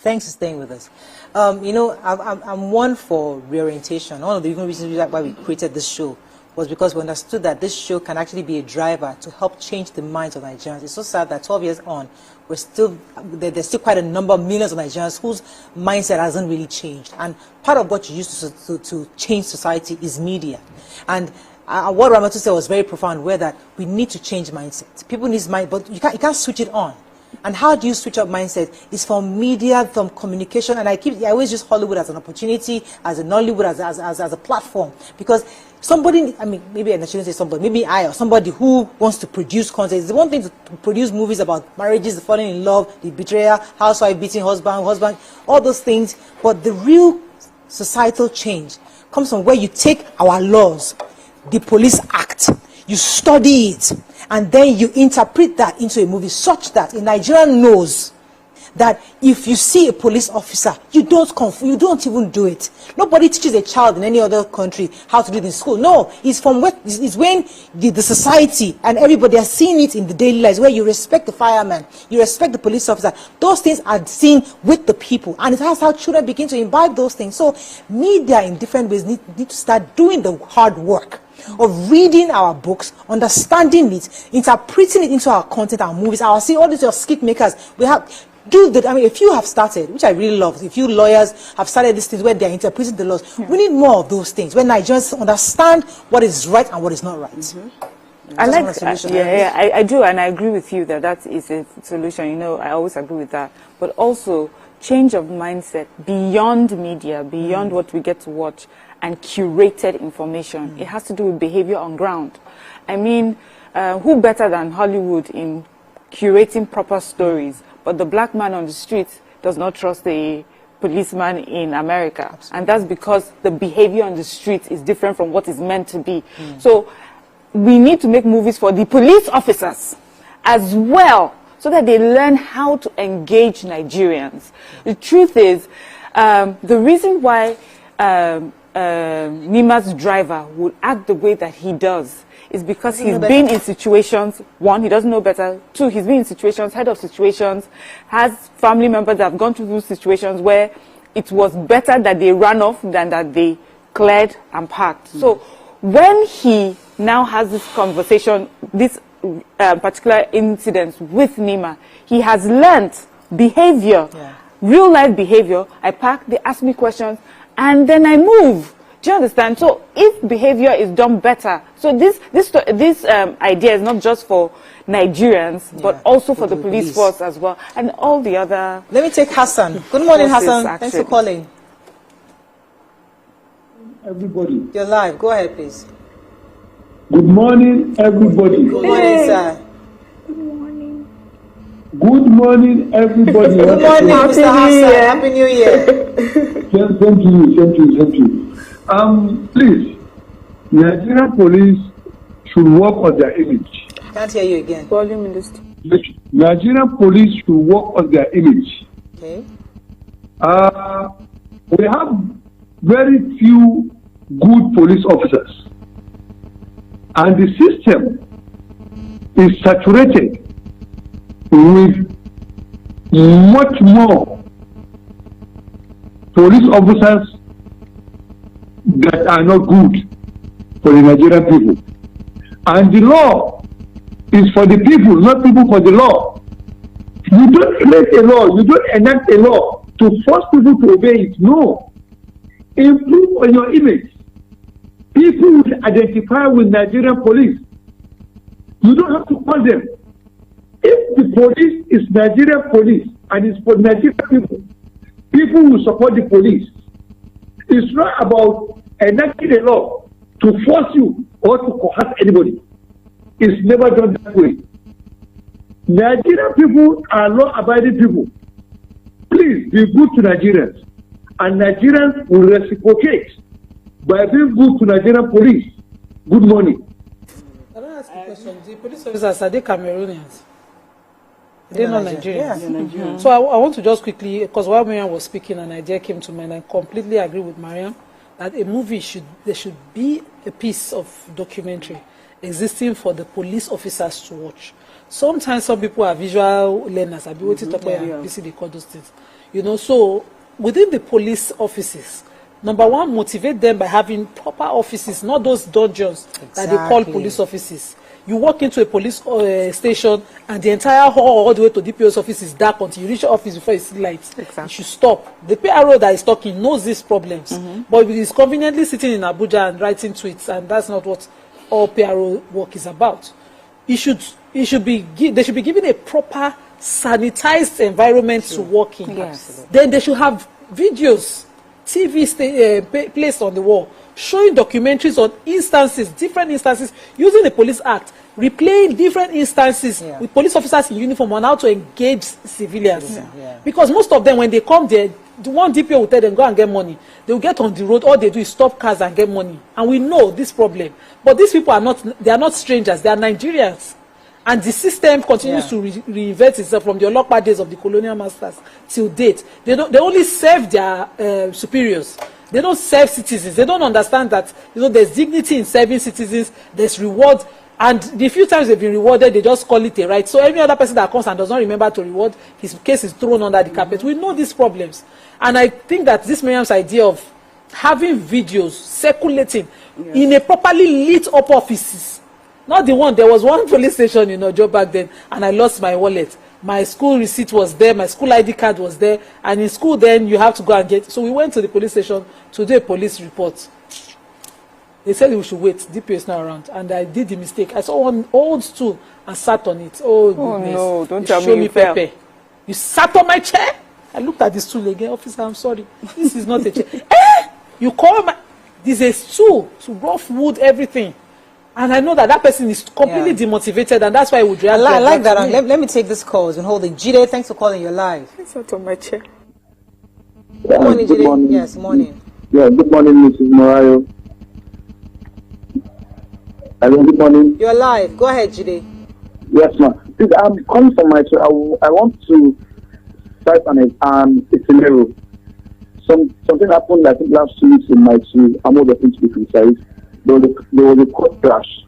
Thanks for staying with us. I'm one for reorientation. One of the reasons why we created this show was because we understood that this show can actually be a driver to help change the minds of Nigerians. It's so sad that 12 years on, there's still quite a number of millions of Nigerians whose mindset hasn't really changed. And part of what you use to change society is media. And what Ramatu said was very profound, where that we need to change mindset. People need mind, but you can't switch it on. And how do you switch up mindset? It's from media, from communication, and I always use Hollywood as an opportunity, as a Nollywood, as a platform. Because somebody, I mean, maybe I shouldn't say somebody, maybe I or somebody who wants to produce content. It's one thing to produce movies about marriages, the falling in love, the betrayal, housewife beating husband, all those things. But the real societal change comes from where you take our laws, the Police Act, you study it, and then you interpret that into a movie such that a Nigerian knows that if you see a police officer, you don't even do it. Nobody teaches a child in any other country how to do it in school. No, it's when the society and everybody are seeing it in the daily lives, where you respect the fireman, you respect the police officer. Those things are seen with the people, and that's how children begin to imbibe those things. So media in different ways need to start doing the hard work of reading our books, understanding it, interpreting it into our content, our movies, see all these skit makers. We have if you have started, which I really love, if you lawyers have started these things where they're interpreting the laws, we need more of those things, when Nigerians understand what is right and what is not right.
I like that. I do, and I agree with you that is a solution. You know, I always agree with that. But also, change of mindset beyond media, beyond what we get to watch, and curated information. It has to do with behavior on ground. I mean, who better than Hollywood in curating proper stories? But the black man on the street does not trust the policeman in America. Absolutely. And that's because the behavior on the street is different from what is meant to be. So we need to make movies for the police officers as well, so that they learn how to engage Nigerians. The truth is, the reason why Nima's driver would act the way that he does is because he's been in situations, one, he doesn't know better, two, he's been in situations, head of situations, has family members that have gone through those situations where it was better that they ran off than that they cleared and parked. So when he now has this conversation, this particular incident with Nima, he has learnt behavior, real life behavior. I park, they ask me questions, and then I move. Do you understand? So if behavior is done better, so this idea is not just for Nigerians, but also for the police force as well, and all the other.
Let me take Hassan. Good morning, Hassan. Thanks for calling.
Everybody.
You're live. Go ahead, please.
Good morning, everybody.
Good morning, sir.
Good morning, everybody.
Good morning, Mr. Hassan. Happy New Year.
Thank you. Please, Nigerian police should work on their image.
Can't hear you again.
Volume industry.
Nigerian police should work on their image.
Okay.
We have very few good police officers, and the system is saturated with much more police officers that are not good for the Nigerian people. And the law is for the people, not people for the law. You don't make a law, you don't enact a law to force people to obey it. No. Improve on your image. People will identify with Nigerian police. You don't have to call them. If the police is Nigerian police and it's for Nigerian people, people will support the police. It's not about enacting a law to force you or to coerce anybody. It's never done that way. Nigerian people are law-abiding people. Please be good to Nigerians, and Nigerians will reciprocate by being good to Nigerian police. Good morning.
Can I ask a question? The police officers, are they Cameroonians? They're not Nigerians.
Yeah.
So I want to just quickly, because while Mariam was speaking, an idea came to mind. I completely agree with Mariam that a movie there should be a piece of documentary existing for the police officers to watch. Sometimes some people are visual learners, I be waiting to talk about they call those things. You know, so within the police offices, number one, motivate them by having proper offices, not those dungeons that they call police offices. You walk into a police station and the entire hall all the way to DPO's office is dark until you reach your office before you see lights. Exactly. You should stop. The PRO that is talking knows these problems, but he's conveniently sitting in Abuja and writing tweets, and that's not what all PRO work is about. They should be given a proper sanitized environment to work in.
Yes.
Then they should have videos, TV placed on the wall, showing documentaries on instances, different instances, using the Police Act, replaying different instances with police officers in uniform on how to engage civilians. Because most of them, when they come there, the one DPO will tell them, go and get money. They will get on the road, all they do is stop cars and get money. And we know this problem. But these people are not, they are not strangers, they are Nigerians. And the system continues to reinvent itself from the Olokpa days of the colonial masters till date. They only serve their superiors. They don't serve citizens. They don't understand that, you know, there's dignity in serving citizens, there's reward. And the few times they've been rewarded, they just call it a right. So any other person that comes and does not remember to reward, his case is thrown under the carpet. We know these problems. And I think that this Miriam's idea of having videos circulating in a properly lit up offices, not the one, there was one police station in Ojo back then, and I lost my wallet. My school receipt was there, my school ID card was there, and in school then you have to go and get. So we went to the police station to do a police report. They said we should wait, DPO is not around, and I did the mistake. I saw one old stool and sat on it. Oh goodness.
No, don't tell me you fell.
You sat on my chair? I looked at the stool again. Officer, I'm sorry. This is not a chair. You call my... This is a stool, to rough wood, everything. And I know that that person is completely demotivated, and that's why I would react.
I like that. Let me take this call. It's been holding. Jide, thanks for calling. You're live.
I sat on my chair.
Good morning,
Good
Jide.
morning.
Yes, morning.
Yeah, good morning, Mrs. Morayo. Hello, good morning.
You're live. Go ahead, Jide.
Yes, ma'am. Please, I'm calling from my... I want to start a scenario. Something happened, I think, last 2 weeks in my school. I'm not going to be precise. There was a car crash,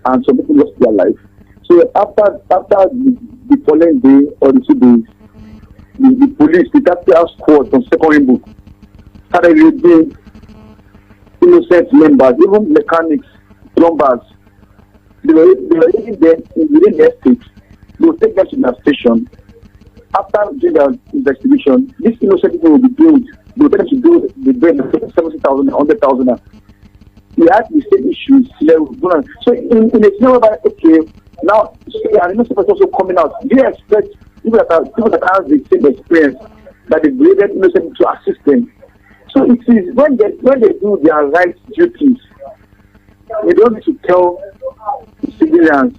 and some people lost their life. So after the following day or the 2 days, the police, the tactical squad from secondary book, started reading innocent members, even mechanics, plumbers. They were even there within the estate. They will take them to the station. After doing the investigation, these innocent people will be billed. They will take them to do the bill of 70,000, 100,000. We had the same issues. So in a scenario where, okay, now, and innocent person also coming out, do you expect people that have the same experience, that they graded innocent to assist them? So it is when they do their right duties, they don't need to tell civilians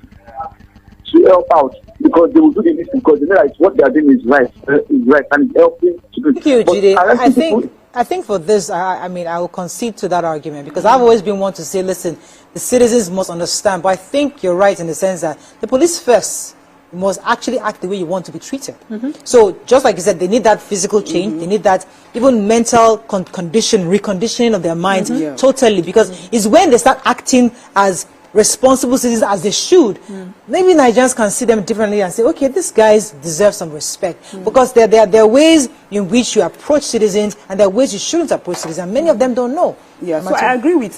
to help out, because they will do this because they know that what they are doing is right, and it's helping to do.
Thank you, Jide. I think for this, I mean, I will concede to that argument, because I've always been one to say, listen, the citizens must understand. But I think you're right in the sense that the police first must actually act the way you want to be treated. So just like you said, they need that physical change. They need that even mental reconditioning of their minds, totally, because it's when they start acting as responsible citizens as they should, maybe Nigerians can see them differently and say, okay, these guys deserve some respect, because there are ways in which you approach citizens, and there are ways you shouldn't approach citizens, and many of them don't know.
Yeah, so I agree with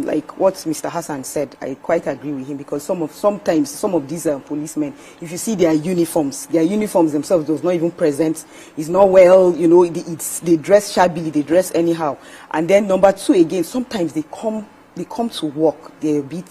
like what Mr. Hassan said. I quite agree with him, because sometimes some of these policemen, if you see their uniforms themselves does not even present, it's not well, you know, they dress shabbily, they dress anyhow. And then number two, again, sometimes they come to work, they're a bit,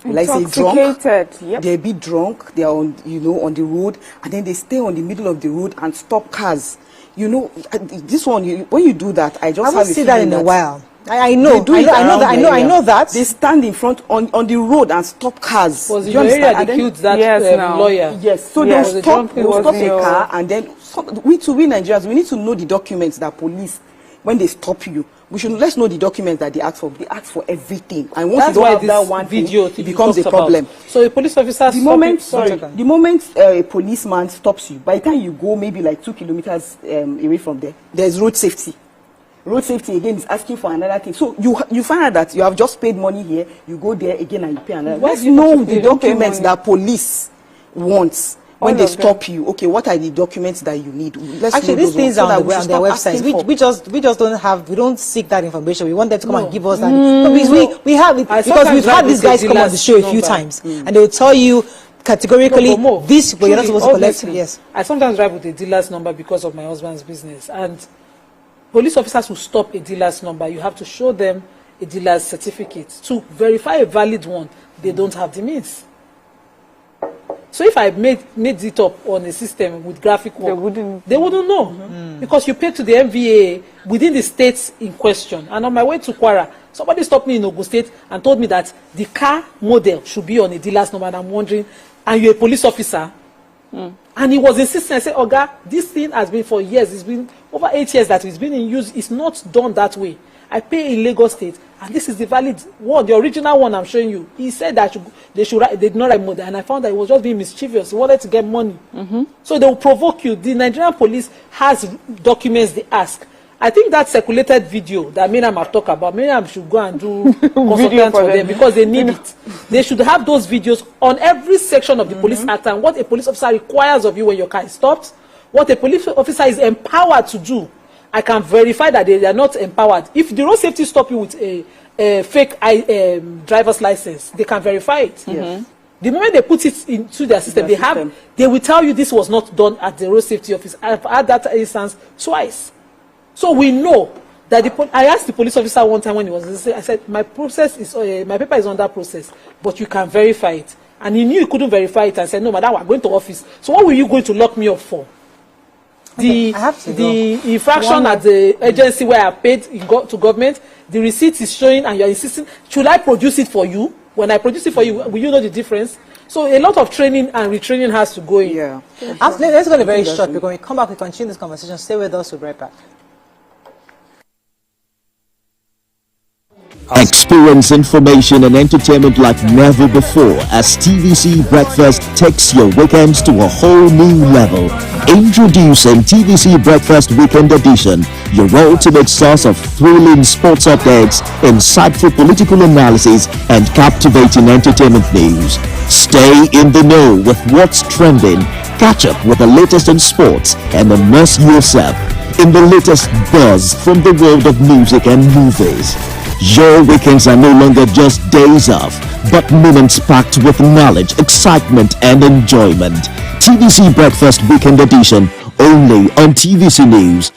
like say drunk. They're a bit drunk. They're on the road, and then they stay on the middle of the road and stop cars. You know, this one, when you do that, I
haven't seen that in a while. I know that.
They stand in front on the road and stop cars.
Was the area they killed that lawyer?
Yes, so they'll stop a car, and then we Nigerians, we need to know the documents that police, when they stop you, let's know the documents that they ask for. They ask for everything, and once you don't have that one video, it becomes a problem.
So a police officer,
the moment a policeman stops you, by the time you go maybe like 2 kilometers away from there, there's road safety. Road safety again is asking for another thing. So you find out that you have just paid money here, you go there again and you pay another. Let's know the documents that police wants. When they stop you, okay, what are the documents that you need?
Actually, these things are on their websites. We just don't seek that information. We want them to come and give us that. We have it, because we've had these guys come on the show a few times, and they will tell you categorically this, but you're not supposed to collect. Yes.
I sometimes drive with a dealer's number because of my husband's business, and police officers will stop a dealer's number. You have to show them a dealer's certificate to verify a valid one. They don't have the means. So if I made it up on a system with graphic work, they wouldn't know. Because you pay to the MVA within the states in question. And on my way to Kwara, somebody stopped me in Ogun State and told me that the car model should be on a dealer's number. And I'm wondering, and you're a police officer? And he was insisting. I said, Oga, this thing has been for years. It's been over 8 years that it's been in use. It's not done that way. I pay in Lagos State, and this is the valid one, the original one I'm showing you. He said that they did not write model, and I found that he was just being mischievous. He wanted to get money. So they will provoke you. The Nigerian police has documents they ask. I think that circulated video that Miriam have talked about, Miriam should go and do consultants for them because they need it. They should have those videos on every section of the police act and what a police officer requires of you when your car is stopped, what a police officer is empowered to do. I can verify that they are not empowered. If the road safety stop you with a fake driver's license, they can verify it. The moment they put it into their system, they will tell you this was not done at the road safety office. I've had that instance twice. So we know that I asked the police officer one time when he was, I said, my process is, my paper is under process, but you can verify it. And he knew he couldn't verify it and said, no, madam, we're going to office. So what were you going to lock me up for? The infraction at the agency where I paid to government, the receipt is showing and you're insisting, should I produce it for you? When I produce it for you, will you know the difference? So a lot of training and retraining has to go in.
Let's go very short because when we come back, we continue this conversation. Stay with us, we'll be right back.
Experience information and entertainment like never before as TVC Breakfast takes your weekends to a whole new level. Introducing TVC Breakfast Weekend Edition, your ultimate source of thrilling sports updates, insightful political analysis, and captivating entertainment news. Stay in the know with what's trending, catch up with the latest in sports, and immerse yourself in the latest buzz from the world of music and movies. Your weekends are no longer just days off, but moments packed with knowledge, excitement, and enjoyment. TVC Breakfast Weekend Edition, only on TVC News.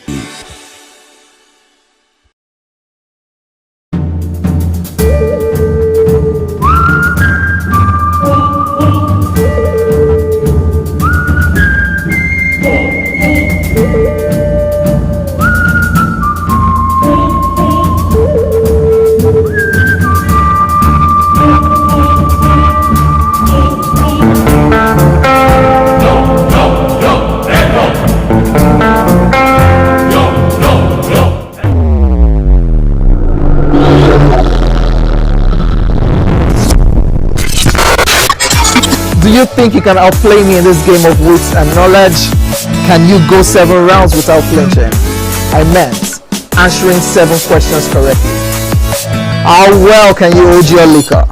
Do you think you can outplay me in this game of wits and knowledge? Can you go 7 rounds without flinching? I meant answering 7 questions correctly. How well can you hold your liquor?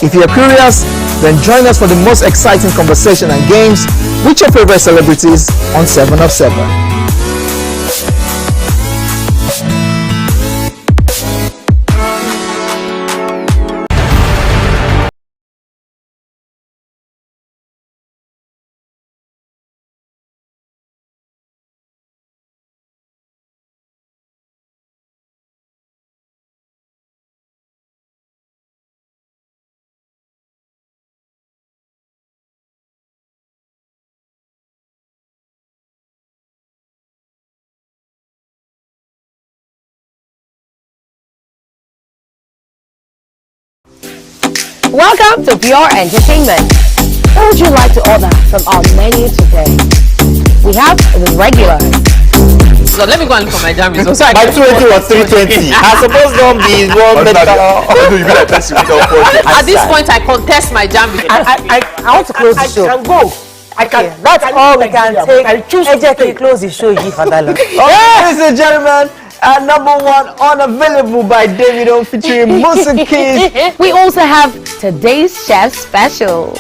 If you're curious, then join us for the most exciting conversation and games with your favorite celebrities on 7 of 7.
Welcome to Pure Entertainment. What would you like to order from our menu today? We have the regular.
So let me go and look for my jam results.
My 280 was 320. I suppose don't be one better.
At this point, I contest my jam results.
I want to close the show.
I can go. I can.
That's all we can take.
I choose to
close the show.
Ladies and gentlemen, number 1 unavailable by Davido featuring Musa Keys.
We also have today's chef special.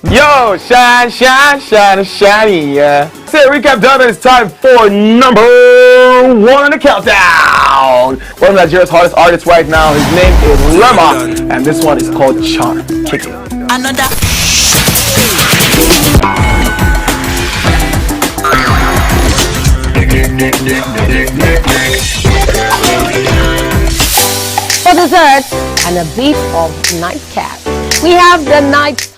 Yo, shine, shine, shine, shiny, yeah. Say recap done, it's time for number 1 on the countdown. One of Nigeria's hottest artists right now, his name is Lemma, and this one is called Charm. Kick it.
Another.
For dessert and a bit of nightcap, we have the night.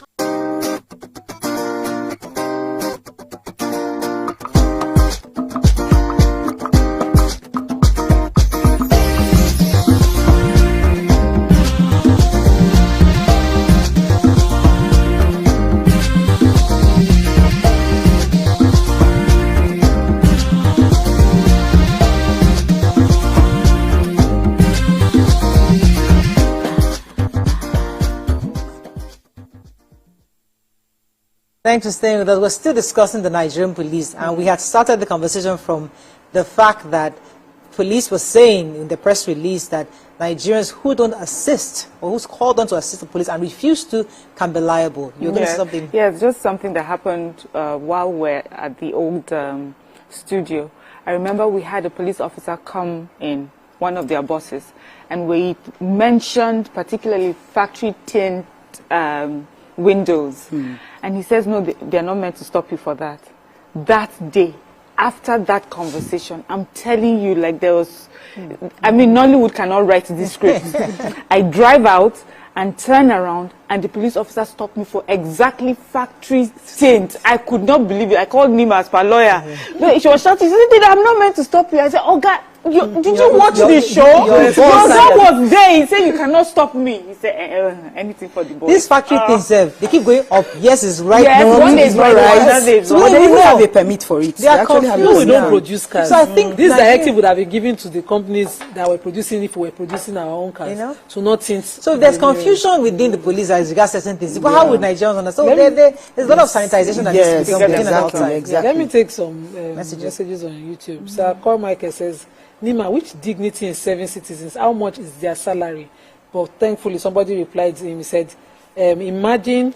Thanks for staying with us. We're still discussing the Nigerian police, and we had started the conversation from the fact that police were saying in the press release that Nigerians who don't assist or who's called on to assist the police and refuse to can be liable. You're going to say something?
Yeah, it's just something that happened while we're at the old studio. I remember we had a police officer come in, one of their bosses, and we mentioned particularly factory tint windows. And he says, no, they're not meant to stop you for that. That day, after that conversation, I'm telling you, like there was, I mean, Nollywood cannot write this script. I drive out and turn around, and the police officer stopped me for exactly factory tint. I could not believe it. I called Nima as per lawyer. No, she was shouting, she said, I'm not meant to stop you. I said, oh God, did you watch the show? Your dog was there. He said, you cannot stop me. He said, anything for the boys.
These factory things, they keep going up. Yes, it's right.
Yes,
no,
one day is right. Another day is
wrong. But they don't have a permit for it.
They actually have
we don't produce cars.
So I think
this directive would have been given to the companies that were producing, if we were producing our own cars, to not tint.
So if there's confusion within the police as regards certain things, but how would Nigerians understand? So there's a lot of sanitization that needs to be done outside.
Exactly. Let me take some messages on YouTube. Sir Carl Michael says, Nima, which dignity in serving citizens? How much is their salary? But thankfully, somebody replied to him. He said, imagine,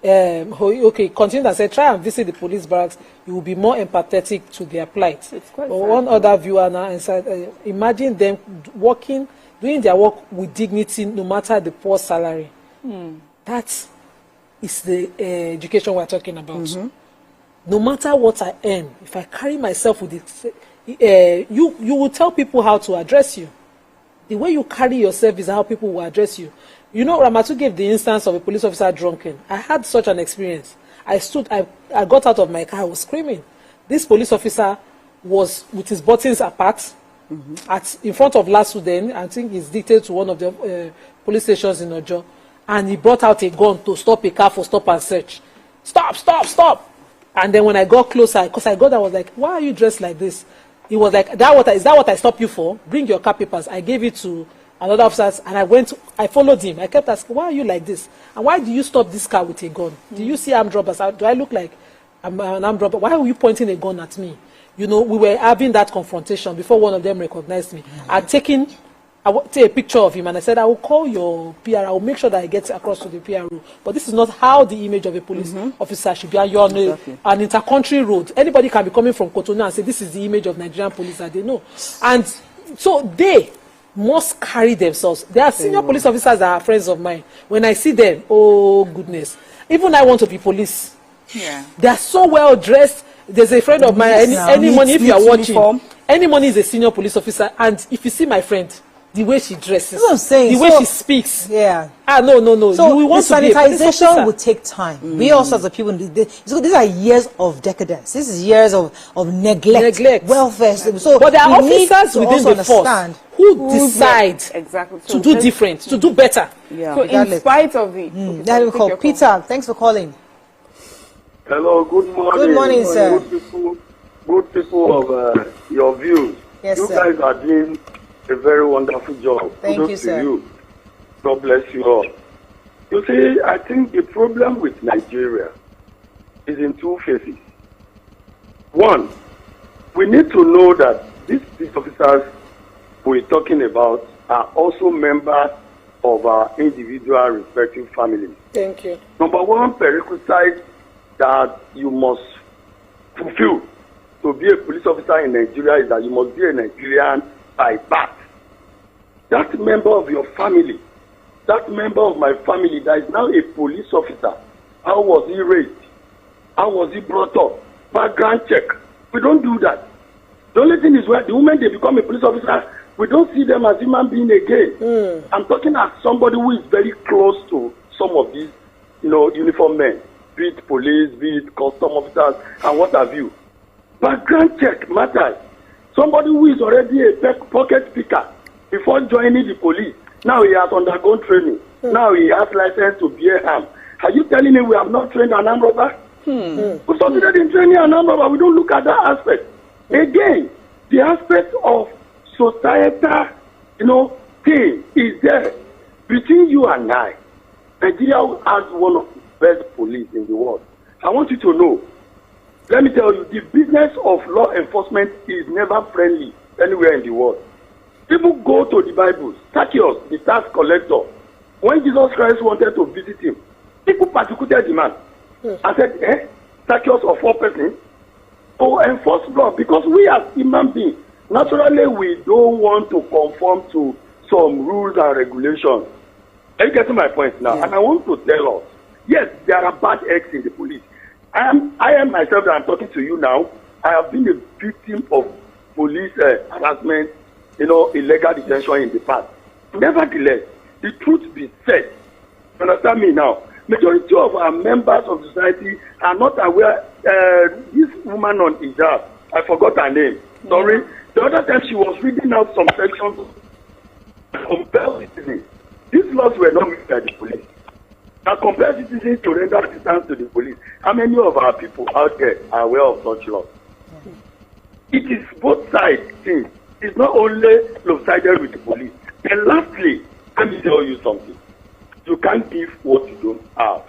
okay, continue and said, try and visit the police barracks. You will be more empathetic to their plight. But one other viewer now answered, imagine them doing their work with dignity, no matter the poor salary. That is the education we're talking about. No matter what I earn, if I carry myself with it, you will tell people how to address you. The way you carry yourself is how people will address you. You know, Ramatu gave the instance of a police officer drunken. I had such an experience. I got out of my car, I was screaming. This police officer was with his buttons apart in front of Lasuden. I think he's dictated to one of the police stations in Ojo. And he brought out a gun to stop a car for stop and search. Stop, stop, stop. And then when I got closer, because I got there, I was like, why are you dressed like this? He was like, is that what I stopped you for? Bring your car papers. I gave it to another officer, and I followed him. I kept asking, why are you like this? And why do you stop this car with a gun? Do you see armed robbers? Do I look like I'm an armed robber? Why are you pointing a gun at me? You know, we were having that confrontation before one of them recognized me. I take a picture of him, and I said, I will call your PR. I will make sure that I get across to the PRO. But this is not how the image of a police officer should be. You're on an inter-country road. Anybody can be coming from Cotonou and say, this is the image of Nigerian police that they know. And so they must carry themselves. There are senior police officers that are friends of mine. When I see them, oh, goodness. Even I want to be police. Yeah. They are so well dressed. There's a friend of mine, any money, if you are watching, any money is a senior police officer. And if you see my friend, the way she dresses,
that's what I'm saying.
The way she speaks.
Yeah.
No.
So
you want
the sanitization will take time. We all sorts of people. So these are years of decadence. This is years of neglect. Welfare. So
but there are officers within the force who decide
to
do different, to do better.
Yeah. So in spite of the...
That we call Peter. Thanks for calling.
Hello, good morning.
Good morning, sir.
Good people of your views.
Yes,
you
sir.
guys are doing a very wonderful job.
Thank you, sir.
You. God bless you all. You see, I think the problem with Nigeria is in two phases. One, we need to know that these officers we're talking about are also members of our individual respective families.
Thank you.
Number one prerequisite that you must fulfill to be a police officer in Nigeria is that you must be a Nigerian by birth. That member of your family, that member of my family that is now a police officer, how was he raised? How was he brought up? Background check. We don't do that. The only thing is where the moment they become a police officer, we don't see them as human beings again. I'm talking as somebody who is very close to some of these, uniform men, be it police, be it custom officers, and what have you. Background check matters. Somebody who is already a pocket picker before joining the police, now he has undergone training. Now he has license to bear arms. Are you telling me we have not trained an armed robber? We started in training an armed robber. We don't look at that aspect. Again, the aspect of societal, thing is there. Between you and I, Nigeria has one of the best police in the world. I want you to know, let me tell you, the business of law enforcement is never friendly anywhere in the world. People go to the Bible. Zacchaeus, the tax collector, when Jesus Christ wanted to visit him, people persecuted the man. I said, Zacchaeus of 4 persons, to enforce law, because we as human beings, naturally we don't want to conform to some rules and regulations. Are you getting my point now? Yeah. And I want to tell us, yes, there are bad eggs in the police. I am myself that I'm talking to you now. I have been a victim of police harassment, illegal detention in the past. Nevertheless, the truth be said, you understand me now? Majority of our members of society are not aware. This woman on hijab, I forgot her name. Sorry. The other time she was reading out some sections compel citizens. These laws were not made by the police. Now compel citizens to render assistance to the police. How many of our people out there are aware of such laws? It is both sides things. It's not only lopsided with the police. And lastly, let me tell you something. You can't give what you don't have.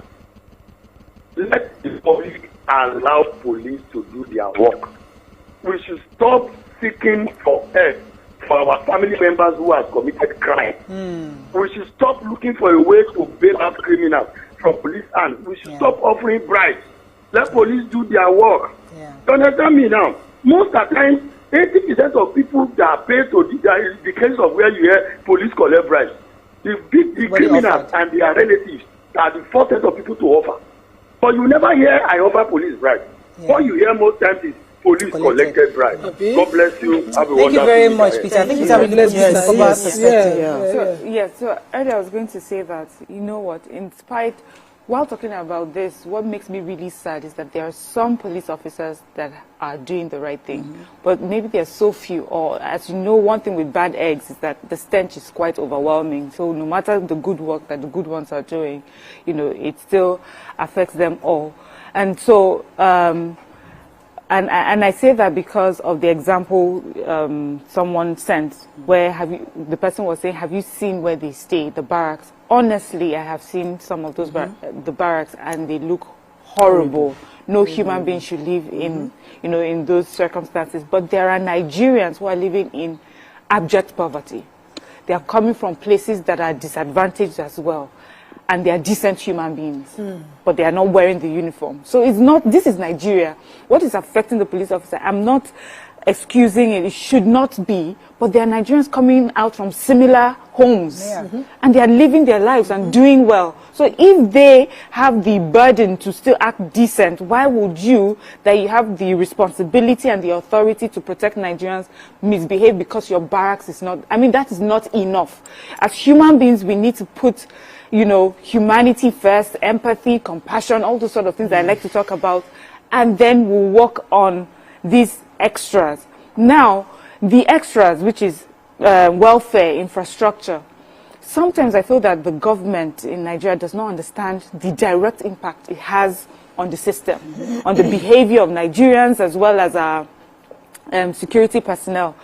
Let the public allow police to do their work. We should stop seeking for help for our family members who have committed crime. We should stop looking for a way to bail out criminals from police hands. We should stop offering bribes. Let police do their work. You understand me now? Most of the time, 80% of people that are paid to the case of where you hear police collect bribes. The criminals and their relatives are the first set of people to offer. But you never hear I offer police bribes. What you hear most times is police collected bribes. God bless you. Have a
Thank you very much, Peter. I think it's a blessed perspective.
So earlier I was going to say that, you know what, while talking about this, what makes me really sad is that there are some police officers that are doing the right thing, but maybe there are so few. Or, as you know, one thing with bad eggs is that the stench is quite overwhelming. So no matter the good work that the good ones are doing, it still affects them all. And so, and I say that because of the example someone sent, where the person was saying, have you seen where they stay, the barracks? Honestly, I have seen some of those the barracks, and they look horrible. No human being should live in, in those circumstances. But there are Nigerians who are living in abject poverty. They are coming from places that are disadvantaged as well, and they are decent human beings, but they are not wearing the uniform. So it's not. This is Nigeria. What is affecting the police officer? I'm not excusing it. It should not be. But there are Nigerians coming out from similar homes, and they are living their lives and doing well. So if they have the burden to still act decent, why would you, that you have the responsibility and the authority to protect Nigerians, misbehave because your barracks is not? I mean, that is not enough. As human beings, we need to put, humanity first, empathy, compassion, all those sort of things I like to talk about, and then we'll work on these extras. Now, the extras, which is welfare, infrastructure, sometimes I feel that the government in Nigeria does not understand the direct impact it has on the system, on the behavior of Nigerians as well as our security personnel.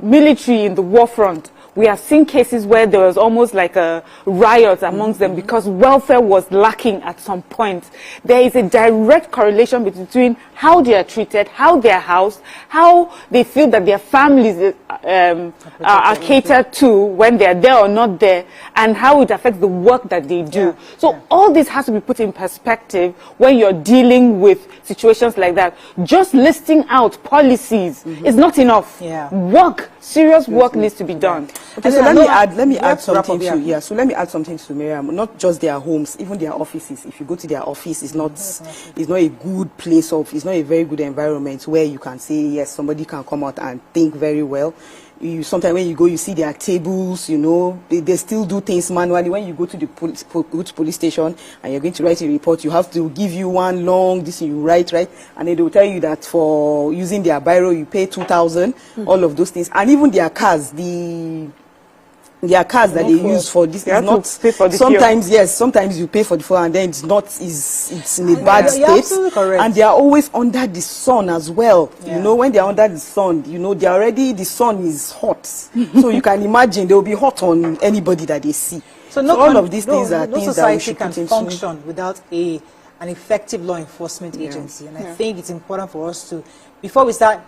Military in the war front, we have seen cases where there was almost like a riot amongst them because welfare was lacking at some point. There is a direct correlation between how they are treated, how they are housed, how they feel that their families are catered to when they are there or not there, and how it affects the work that they do. So all this has to be put in perspective when you're dealing with situations like that. Just listing out policies is not enough. Work, serious work needs to be done.
Okay, so let me add something to So let me add something to Miriam. Not just their homes, even their offices. If you go to their office, it's not a good place it's not a very good environment where you can say yes, somebody can come out and think very well. Sometimes when you go, you see their tables, they still do things manually. When you go to the police station and you're going to write a report, you have to give you one long, this you write, right? And then they will tell you that for using their biro, you pay 2,000, all of those things. And even their cars, their cars that they use for this is not sometimes sometimes you pay for the fuel and then it's in a bad state, and they are always under the sun as well. When they are under the sun, the sun is hot, so you can imagine they will be hot on anybody that they see. So all of these things are things that we should
can function without an an effective law enforcement agency. And I think it's important for us to, before we start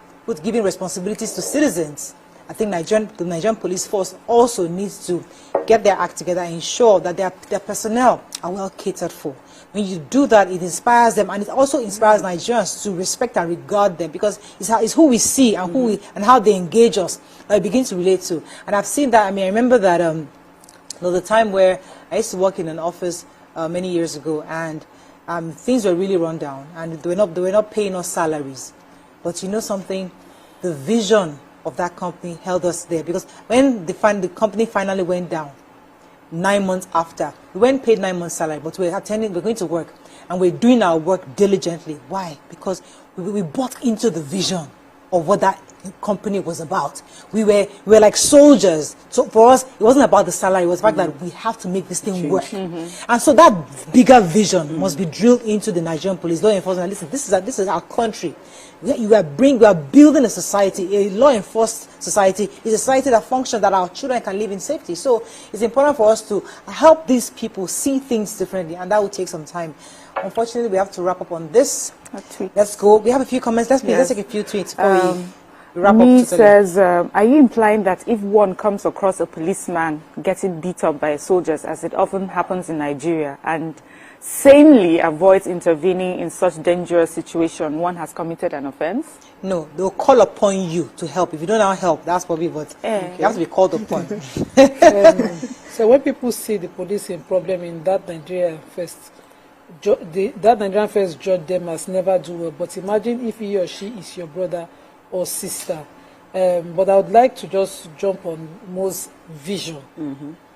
giving responsibilities to citizens, I think the Nigerian police force also needs to get their act together and ensure that their personnel are well catered for. When you do that, it inspires them, and it also inspires Nigerians to respect and regard them, because it's who we see and and how they engage us that we begin to relate to. And I've seen that. I mean, I remember that there was a time where I used to work in an office many years ago, and things were really run down, and they were not paying us salaries. But you know something, the vision of that company held us there, because when the company finally went down, 9 months after, we weren't paid 9 months salary, but we're going to work, and we're doing our work diligently. Why? Because we bought into the vision of what that company was about. We were like soldiers. So for us, it wasn't about the salary. It was the fact that we have to make this thing work. And so that bigger vision must be drilled into the Nigerian police, law enforcement. Listen, this is our country. We are building a society, a law-enforced society, is a society that functions, that our children can live in safety. So it's important for us to help these people see things differently, and that will take some time. Unfortunately, we have to wrap up on this. Let's go. We have a few comments. Let's take a few tweets before we wrap up.
He says, are you implying that if one comes across a policeman getting beat up by soldiers, as it often happens in Nigeria, and sanely avoids intervening in such dangerous situation, one has committed an offense?
No, they'll call upon you to help. If you don't know how to help, that's probably what you have to be called upon.
So when people see the police in problem in that Nigeria first, that Nigerian first judge them as never do well. But imagine if he or she is your brother or sister. But I would like to just jump on Mo's vision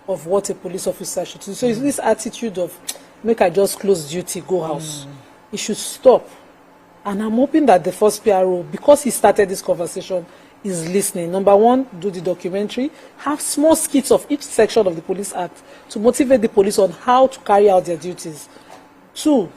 of what a police officer should do. So it's this attitude of, make I just close duty, go house. It should stop. And I'm hoping that the first PRO, because he started this conversation, is listening. Number one, do the documentary. Have small skits of each section of the Police Act to motivate the police on how to carry out their duties. Two,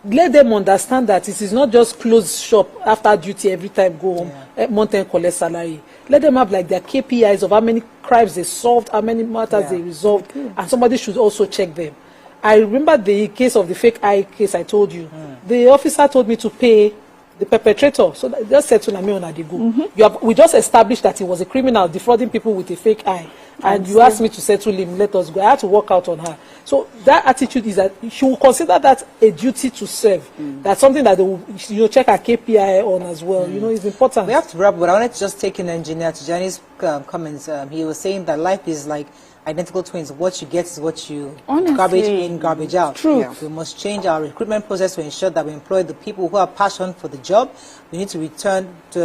let them understand that it is not just close shop after duty every time, go home, month-end collect salary. Let them have like their KPIs of how many crimes they solved, how many matters they resolved, and somebody should also check them. I remember the case of the fake eye case I told you. The officer told me to pay the perpetrator. So that just said to me on Adigo. We just established that he was a criminal defrauding people with a fake eye. And you asked me to settle him, let us go. I had to work out on her. So that attitude is that she will consider that a duty to serve. That's something that they will check her KPI on as well. You know, it's important.
We have to wrap, but I wanted to just take in engineer to Johnny's comments. He was saying that life is like identical twins. What you get is what you garbage in, garbage out.
True.
We must change our recruitment process to ensure that we employ the people who are passionate for the job. We need to return to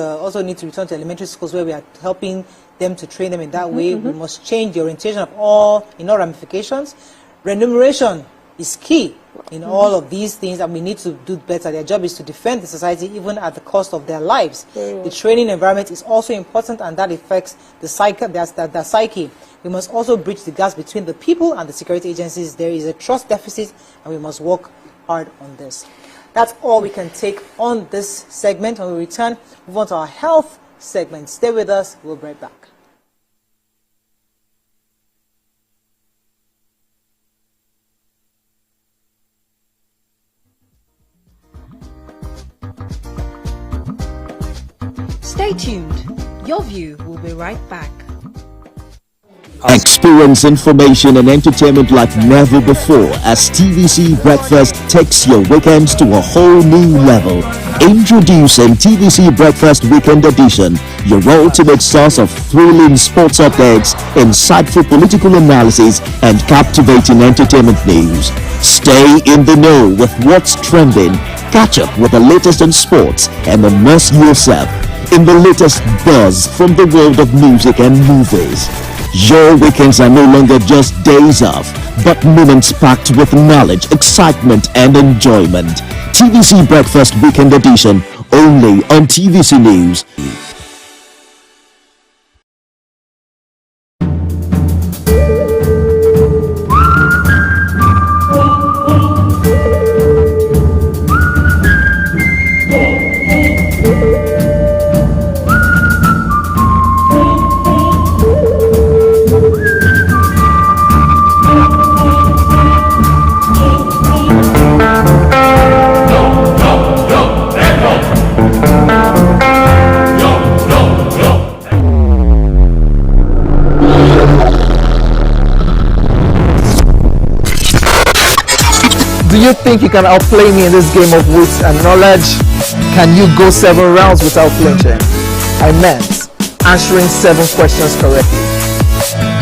elementary schools where we are helping them to train them in that way. We must change the orientation of all ramifications. Remuneration is key in all of these things, and we need to do better. Their job is to defend the society even at the cost of their lives. The training environment is also important, and that affects the psyche. We must also bridge the gaps between the people and the security agencies. There is a trust deficit, and we must work hard on this. That's all we can take on this segment. When we return, move on to our health segment. Stay with us. We'll be right back.
Stay tuned. Your view will be right back.
Experience information and entertainment like never before as TVC Breakfast takes your weekends to a whole new level. Introducing TVC Breakfast Weekend Edition, your ultimate source of thrilling sports updates, insightful political analysis, and captivating entertainment news. Stay in the know with what's trending, catch up with the latest in sports, and immerse yourself in the latest buzz from the world of music and movies. Your weekends are no longer just days off, but moments packed with knowledge, excitement, and enjoyment. TVC Breakfast Weekend Edition, only on TVC News.
think you can outplay me in this game of wits and knowledge? Can you go 7 rounds without flinching? I meant answering 7 questions correctly.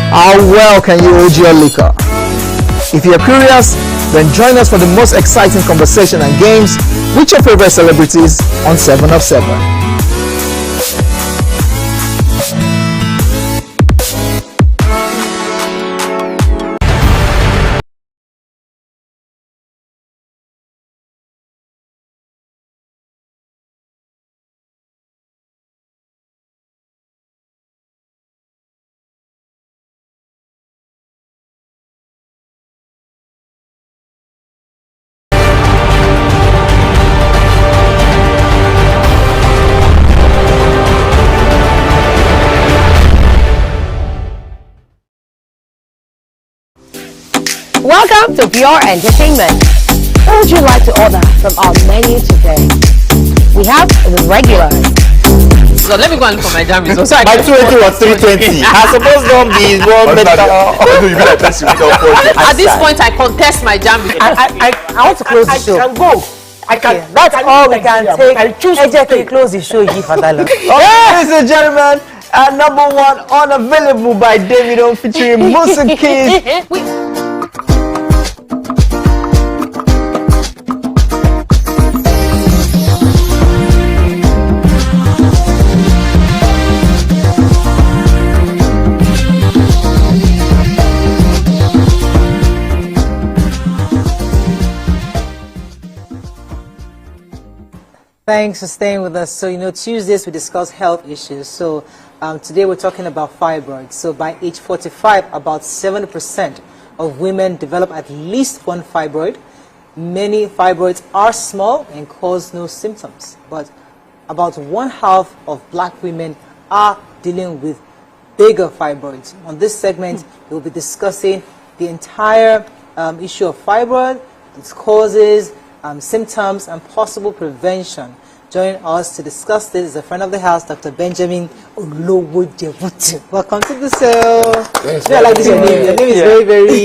How well can you hold your liquor? If you're curious, then join us for the most exciting conversation and games with your favorite celebrities on 7 of 7.
Welcome to Pure Entertainment. What would you like to order from our menu today? We have the regulars.
So let me go and look for my jam results. So
my 280 was 320. I suppose don't be one better.
At this point, I contest my jam results.
I want to close the show.
I can go. I can.
That's all we can take.
I choose
to close the show.
Ladies and gentlemen, number 1 unavailable by Davido featuring Musa Keys.
Thanks for staying with us. So, Tuesdays we discuss health issues. So, today we're talking about fibroids. So, by age 45, about 70% of women develop at least one fibroid. Many fibroids are small and cause no symptoms. But about 1/2 of black women are dealing with bigger fibroids. On this segment, we'll be discussing the entire issue of fibroid, its causes, symptoms, and possible prevention. Joining us to discuss this is a friend of the house, Dr. Benjamin Olowojebutu. Welcome to the show. I like this your name. Your name is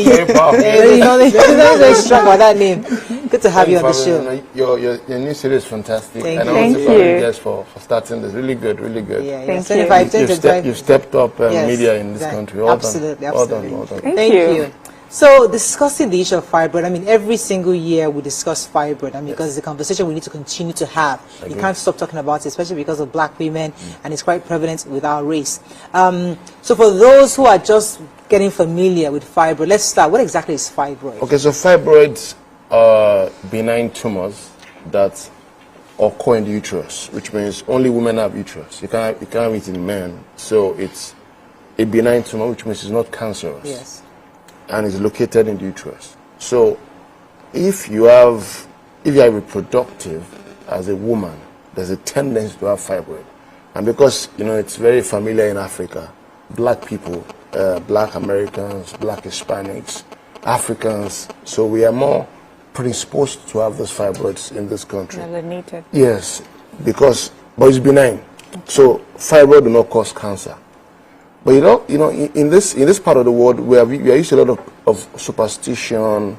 very powerful. Very strong about that name. Good to have you on the show.
Your new series is fantastic.
Thank you.
Yes, for starting this. Really good, really good.
Yeah,
You've stepped up media in this country.
Absolutely.
Well done.
Thank you. So, discussing the issue of fibroid, every single year we discuss fibroid, because it's a conversation we need to continue to have. You can't stop talking about it, especially because of black women, and it's quite prevalent with our race. So, for those who are just getting familiar with fibroid, let's start. What exactly is fibroid?
Okay, so fibroids are benign tumors that occur in the uterus, which means only women have uterus. You can't have it in men. So, it's a benign tumor, which means it's not cancerous.
Yes.
And is located in the uterus. So if you are reproductive as a woman, there's a tendency to have fibroid. And because, it's very familiar in Africa, black people, black Americans, black Hispanics, Africans, so we are more predisposed to have those fibroids in this country.
Melanated.
Yes, but it's benign. So fibroid do not cause cancer. But in this part of the world, we are used to a lot of superstition.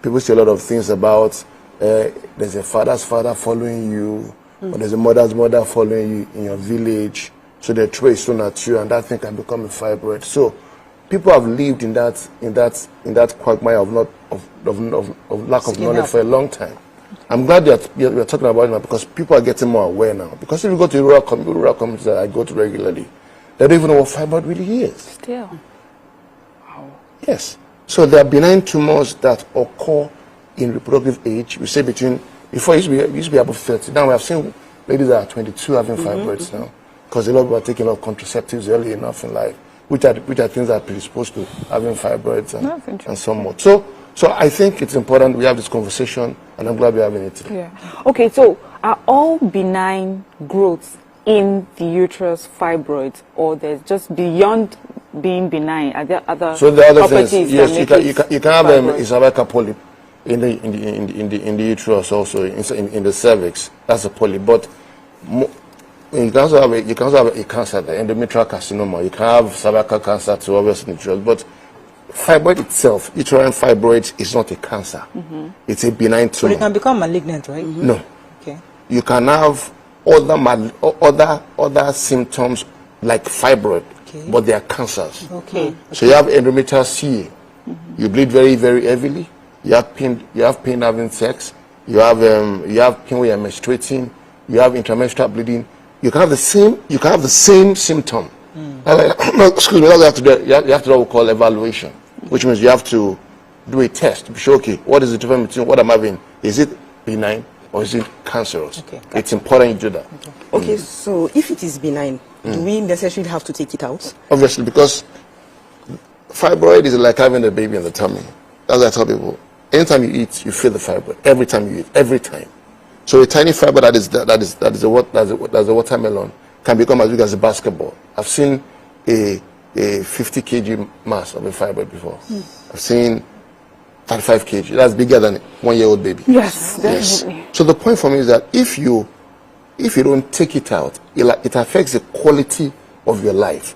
People say a lot of things about there's a father's father following you, or there's a mother's mother following you in your village. So they throw a stone at you, and that thing can become a fibroid. So people have lived in that quagmire of lack of knowledge for a long time. I'm glad that you're talking about it now, because people are getting more aware now. Because if you go to rural communities that I go to regularly, they don't even know what fibroid really is.
Still.
Wow. Yes. So there are benign tumors that occur in reproductive age. We say before it used to be above 30. Now we have seen ladies that are 22 having fibroids now, because a lot of people are taking a lot of contraceptives early enough in life, which are things that are predisposed to having fibroids and so much. So I think it's important we have this conversation, and I'm glad we're having it today.
Yeah. Okay, so are all benign growths in the uterus fibroids, or there's just beyond being benign? Are there other properties?
Yes, you can have a cervical polyp in the uterus, also in the cervix. That's a polyp. But you can also have a cancer, the endometrial carcinoma. You can have cervical cancer too, obviously in the uterus. But fibroid itself, uterine fibroid, is not a cancer. It's a benign tumor.
But it can become malignant, right?
No.
Okay.
You can have other symptoms like fibroid, but they are cancers.
Okay.
So you have endometrial CA. You bleed very, very heavily. You have pain. You have pain having sex. You have pain when you're menstruating. You have intramenstrual bleeding. You can have the same. You can have the same symptom. Excuse me. You have to do what we call evaluation, which means you have to do a test to be sure. Okay, what is the difference between what I'm having? Is it benign or is it cancerous? Okay, it's important you do that.
Okay, so if it is benign, do we necessarily have to take it out?
Obviously, because fibroid is like having a baby in the tummy. That's what I tell people. Anytime you eat, you feel the fibroid. Every time you eat, every time. So a tiny fiber that is a watermelon can become as big as a basketball. I've seen a 50 kg mass of a fibroid before. I've seen 35 kg. That's bigger than a 1-year-old baby.
Yes, definitely.
So the point for me is that if you don't take it out, it affects the quality of your life.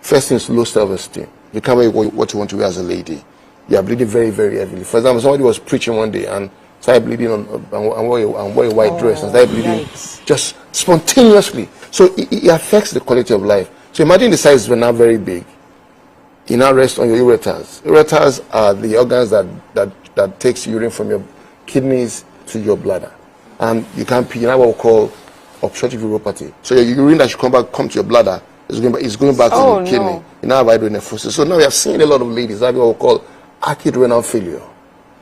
First thing is low self-esteem. You can't wear what you want to wear as a lady. You are bleeding very, very heavily. For example, somebody was preaching one day and started bleeding and wear a white dress and started bleeding just spontaneously. So it affects the quality of life. So imagine the sizes were now very big. You now rest on your ureters. Ureters are the organs that takes urine from your kidneys to your bladder. And you can't pee. You have what we call obstructive uropathy. So your urine that should come to your bladder is going back to the kidney. You now have hydronephrosis. So now we have seen a lot of ladies have what we call acute renal failure,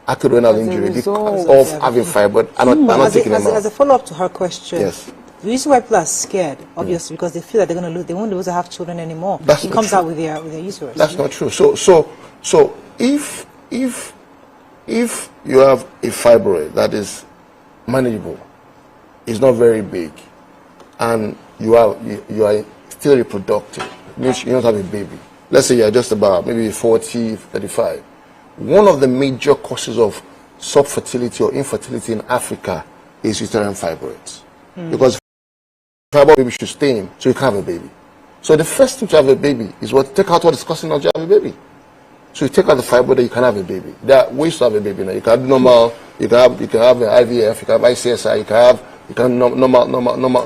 acute renal injury because of having fibroid and not taking them out.
As a follow-up to her question,
yes.
The reason why people are scared, obviously, because they feel that they're going to lose, they won't be able to have children anymore. It comes out with their uterus.
That's not true. So if you have a fibroid that is manageable, it's not very big, and you are still reproductive, means you don't have a baby. Let's say you're just about maybe 40, 35. One of the major causes of subfertility or infertility in Africa is uterine fibroids. Because fibroid baby should stay in, so you can have a baby. So the first thing to have a baby is take out what is causing not to have a baby. So you take out the fibroid, that you can have a baby. There are ways to have a baby now. You can have normal, you can have an IVF, you can have ICSI, you can have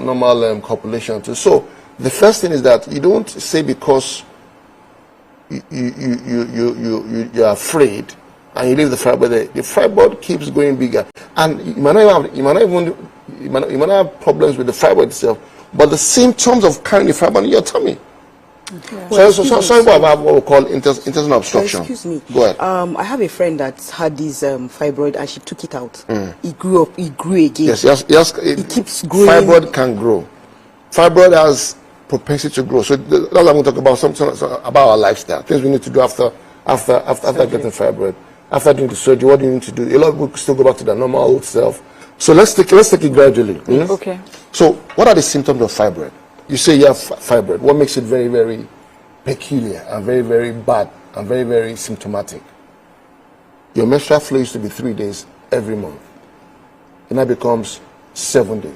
normal copulation too. So the first thing is that you don't say because you're afraid and you leave the fibroid there. The fibroid keeps going bigger, and you might not have problems with the fibroid itself, but the symptoms of carrying the fibroid in your tummy. Okay. So some people have what we call intestinal obstruction.
Excuse me.
Go ahead.
I have a friend that had this fibroid and she took it out. It grew up. It grew again.
Yes.
It keeps growing.
Fibroid can grow. Fibroid has propensity to grow. So that's what I'm going to talk about. Something about our lifestyle. Things we need to do after getting fibroid. After doing the surgery, what do you need to do? A lot of people still go back to their normal old self. So let's take it gradually.
Okay.
So what are the symptoms of fibroid? You say you have fibroid. What makes it very, very peculiar and very, very bad and very, very symptomatic? Your menstrual flow used to be 3 days every month. It now becomes 7 days.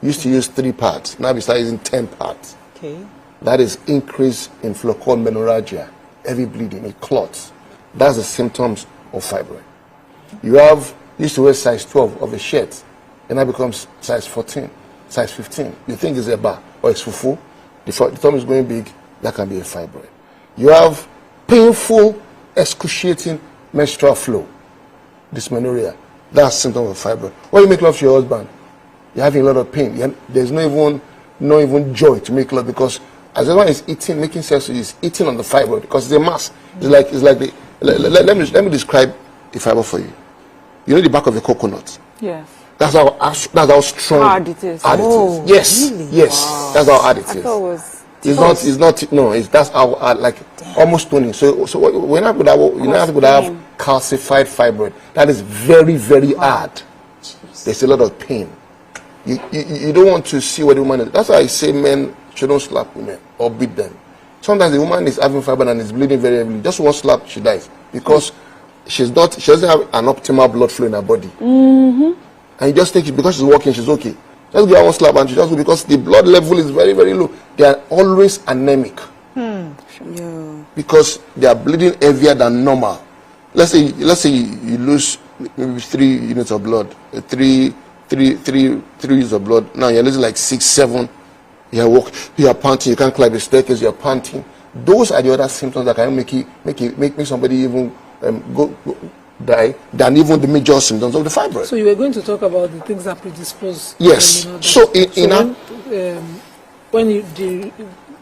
You used to use 3 parts. Now we start using 10 parts.
Okay.
That is increase in flow called menorrhagia, heavy bleeding, it clots. That's the symptoms of fibroid. You used to wear size 12 of a shirt, and now becomes size 14, size 15. You think it's a bar or it's fufu. The tummy is going big. That can be a fibroid. You have painful, excruciating menstrual flow, dysmenorrhea. That's symptom of fibroid. When you make love to your husband, you're having a lot of pain. There's no even joy to make love because as everyone is eating, making sex, is eating on the fibroid because it's a mass. It's like the. Let me describe a fiber for you. You know the back of the coconut.
Yes.
That's how strong
hard it is.
Yes,
really?
Yes. Wow. That's how hard it is.
I thought it was.
That's how hard, like almost stony. So when people have calcified fibroid, that is very, very hard. Jeez. There's a lot of pain. You don't want to see what the woman is. That's why I say men shouldn't slap women or beat them. Sometimes the woman is having fibroid and is bleeding very heavily. Just one slap, she dies because she doesn't have an optimal blood flow in her body. And you just take it because she's walking, she's okay. Just give her one slap and she just go because the blood level is very, very low. They are always anemic.
Yeah.
because they are bleeding heavier than normal. Let's say you lose maybe 3 units of blood, 3 units of blood. Now you're losing like 6, 7. You are panting. You can't climb the staircase. You are panting. Those are the other symptoms that can make somebody even go die than even the major symptoms of the fibroid.
So you were going to talk about the things that predispose.
Yes.
When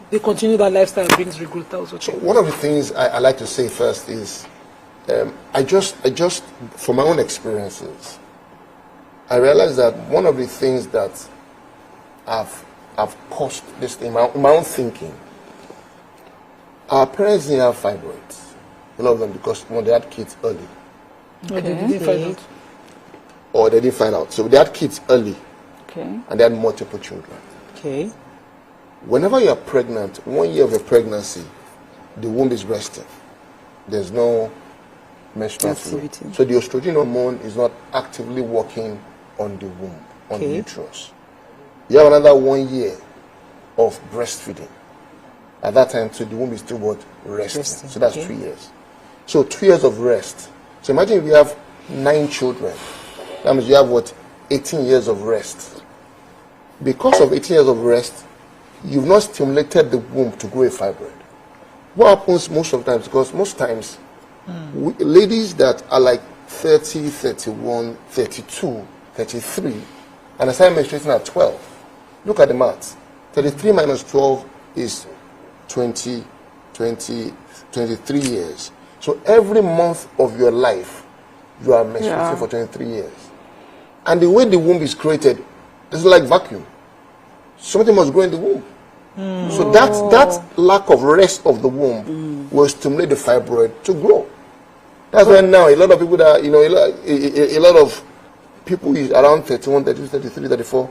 they continue that lifestyle brings regrowth.
So one of the things I like to say first is, I just from my own experiences, I realized that one of the things that I've caused this thing, my own thinking. Our parents didn't have fibroids, a lot of them, because when they had kids early.
Okay. They didn't find out.
Or they didn't find out. So they had kids early.
Okay.
And they had multiple children.
Okay.
Whenever you are pregnant, 1 year of your pregnancy, the womb is resting. There's no menstrual flow. So the estrogen hormone is not actively working on the womb, on the uterus. You have another 1 year of breastfeeding. At that time, so the womb is still what? Resting. So that's 3 years. So 2 years of rest. So imagine if you have 9 children. That means you have what? 18 years of rest. Because of 18 years of rest, you've not stimulated the womb to grow a fibroid. What happens most of the times, because most times, ladies that are like 30, 31, 32, 33, and I started menstruating at 12. Look at the maths. 33 minus 12 is 23 years. So every month of your life, you are menstruating for 23 years. And the way the womb is created, it's like vacuum. Something must grow in the womb. So that lack of rest of the womb will stimulate the fibroid to grow. That's why now a lot of people that, a lot of people is around 31, 32, 33, 34,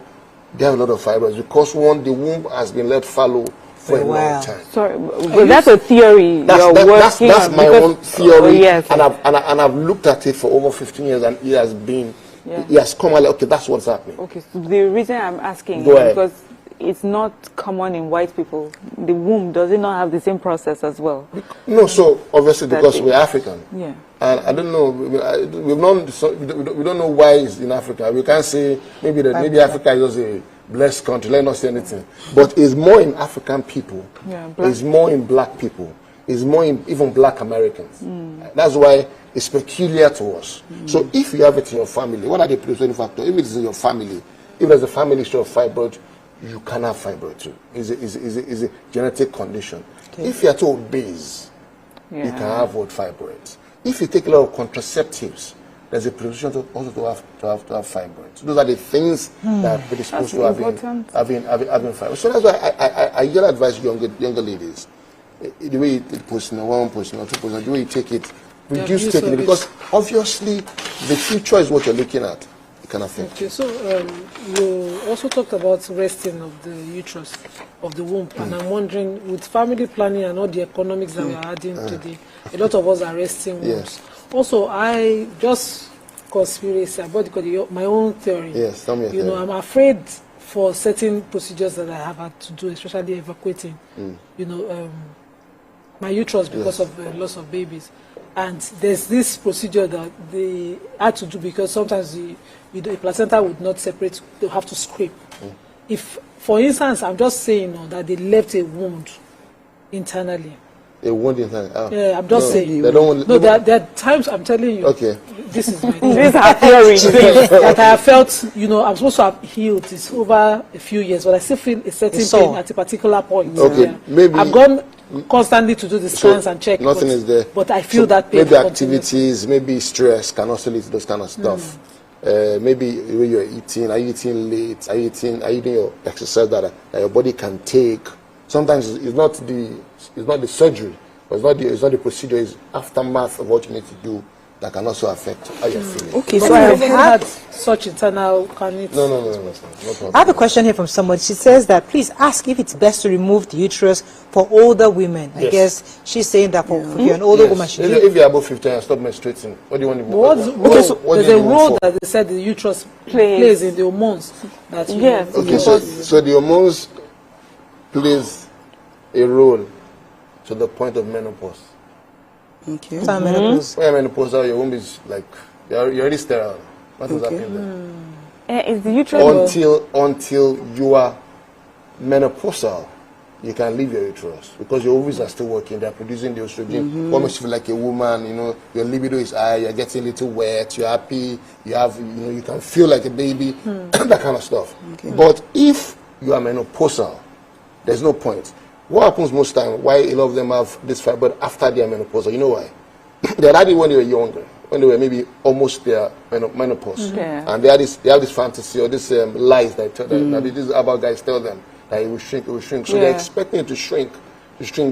they have a lot of fibroids because one, the womb has been let fallow for a long time.
Sorry, but that's a theory.
That's my own theory, and I've looked at it for over 15 years, and it has been, it has come out like, okay, that's what's happening.
Okay, so the reason I'm asking is because it's not common in white people. The womb, does it not have the same process as well?
No, so obviously because we're African.
Yeah.
And I don't know, we don't know why it's in Africa. We can't say maybe Africa is just a blessed country. Let not say anything. But it's more in African people. Yeah, it's more in black people. It's more in even black Americans. That's why it's peculiar to us. So if you have it in your family, what are the predisposing factors? If it is in your family, if there's a family history of fibroid, you can have fibroid too. It's a genetic condition. Okay. If you are too obese, you can have what? Fibroids. If you take a lot of contraceptives, there's a predisposition also to have fibroids. So those are the things that are predisposed to having fibroids. So that's why I usually advise younger ladies, the way you post in one post, two posts, the way you take it, reduce taking it, because obviously the future is what you're looking at. It can affect.
Okay, so you also talked about resting of the uterus, of the womb, and I'm wondering, with family planning and all the economics that we are adding today, a lot of us are resting wombs.
Yes.
Also, I just conspiracy about my own theory.
Yes, tell me your theory.
I'm afraid for certain procedures that I have had to do, especially evacuating, my uterus because of the loss of babies. And there's this procedure that they had to do because sometimes the placenta would not separate, they have to scrape. If, for instance, I'm just saying that they left a wound internally.
A wound internally?
Yeah, I'm just saying.
They don't want,
there are times, I'm telling you, this is my
this is our theory.
That I have felt, I'm supposed to have healed. It's over a few years, but I still feel a certain pain at a particular point.
Okay, maybe
I've gone constantly to do the scans and check.
Nothing is there.
But I feel that pain.
Maybe activities, maybe stress can also lead to those kind of stuff. Maybe when you're eating, are you eating late? Are you doing your exercise that your body can take? Sometimes it's not the surgery, or it's not the procedure. It's aftermath of what you need to do that can also affect how you're feeling.
Okay, so I have had such internal carnage.
No problem.
I have a question here from somebody. She says that please ask if it's best to remove the uterus for older women. I guess she's saying that for if you're an older woman,
if you're above 50 and stop menstruating, what do you want to do?
There's a role that they said the uterus plays in the hormones.
Okay, so the hormones plays a role to the point of menopause.
Okay.
Menopause.
When you're menopause, your womb is like, you're already sterile. Nothing's happening there.
Is the uterus
until you are menopausal, you can leave your uterus because your ovaries are still working. They're producing the estrogen. What makes you feel like a woman? You know, your libido is high. You're getting a little wet. You're happy. You have, you know, you can feel like a baby. That kind of stuff. Okay. But if you are menopausal, there's no point. What happens most time? Why a lot of them have this fibroid after they are menopausal? You know why? They had it when they were younger, when they were maybe almost their menopause, and they have this fantasy or this lies that these about guys tell them that it will shrink, So they're expecting it to shrink,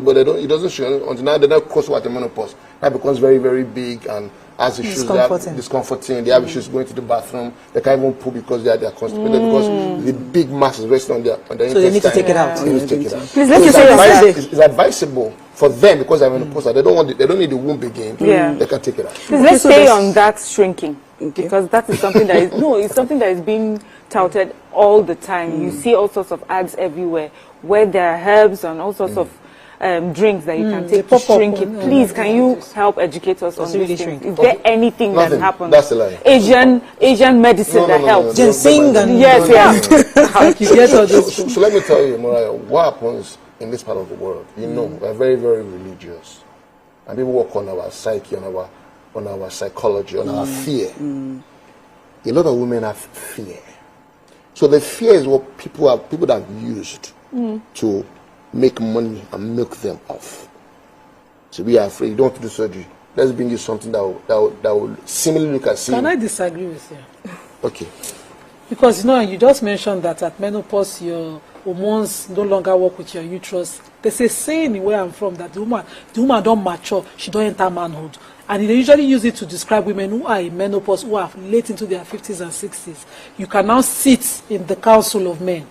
but it doesn't shrink until now. They're not close to the menopause. That becomes very, very big and has issues. Discomforting. They have issues going to the bathroom. They can't even poo because they are constipated because the big mass is resting on their intestine.
So they need to take it out.
They need to take it out.
Please, let's
it's advisable for them because they're menopausal. They don't need the womb again. They can take it out.
Please, let's stay on that shrinking because that is something that is it's something that is being touted all the time. You see all sorts of ads everywhere where there are herbs and all sorts of drinks that you can take to shrink it. Please, can you help educate us on this thing? Is there anything that happens?
That's a lie.
Asian medicine that helps?
Ginseng and
So let me tell you, Mariah, what happens in this part of the world? You know, we're very, very religious, and people work on our psyche, on our psychology, on our fear. A lot of women have fear. So the fear is what people have used to make money and milk them off. So we are afraid. You don't want to do surgery. Let's bring you something that will seemingly look as
Can I disagree with you?
Okay.
Because, you know, you just mentioned that at menopause, your hormones no longer work with your uterus. There's a saying where I'm from that the woman don't mature, she don't enter manhood. And they usually use it to describe women who are in menopause, who are late into their 50s and 60s. You can now sit in the council of men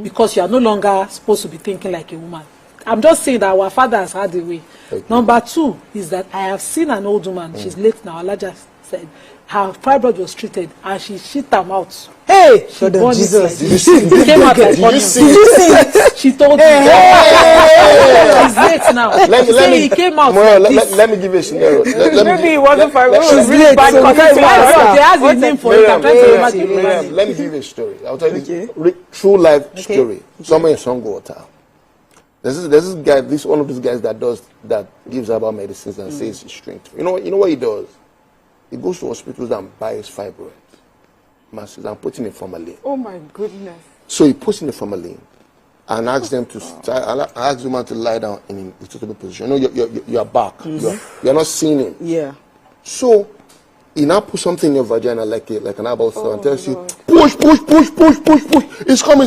because you are no longer supposed to be thinking like a woman. I'm just saying that our fathers had a way. Number two is that I have seen an old woman, she's late now, Alaja said, her fibroid was treated and she shit them out.
Hey!
She born
Jesus.
Did you see it? Came out like
Did you see it?
She told me. He's late now. He came out like this.
Let me give you a scenario.
Maybe it wasn't fibroid. It was really bad.
They have a name for it. I'm trying to imagine.
Let me give you a story. I'll tell you a true life story. Somewhere in Songwater. There's this guy, one of these guys that gives about medicines and says it's strength. You know what he does? He goes to hospitals and buys fibroid masses and puts in formalin.
Oh my goodness.
So he puts in the formalin and asks them to ask the man to lie down in a suitable position. You know, you're back. You're not seeing him.
Yeah.
So he now puts something in your vagina like an eyeball cell and tells you, push. It's coming.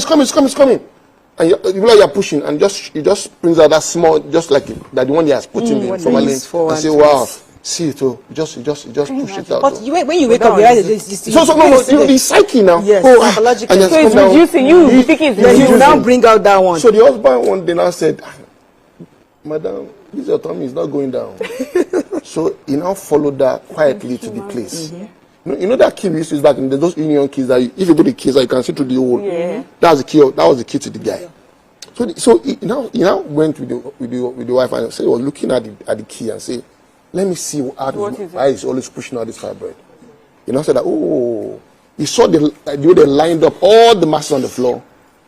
And you're pushing, and he just brings out that small, just like that the one he has put in the formalin, and say, wow. See it, just push it out.
But when you wake up, you realize it's
the psyche now.
Yes, psychologically.
So it's reducing you thinking
you now bring out that one.
So the husband one day now said, Madam, this your tummy is not going down. So he now followed that quietly to the place. You know that key we used to use back in those union keys that if you put the keys, you can see through the hole. That was the key. That was the key to the guy. So he now went with the wife and said he was looking at the key and said, let me see why he's always pushing out this fibroid. You know, said that, he saw the way they lined up all the masses on the floor.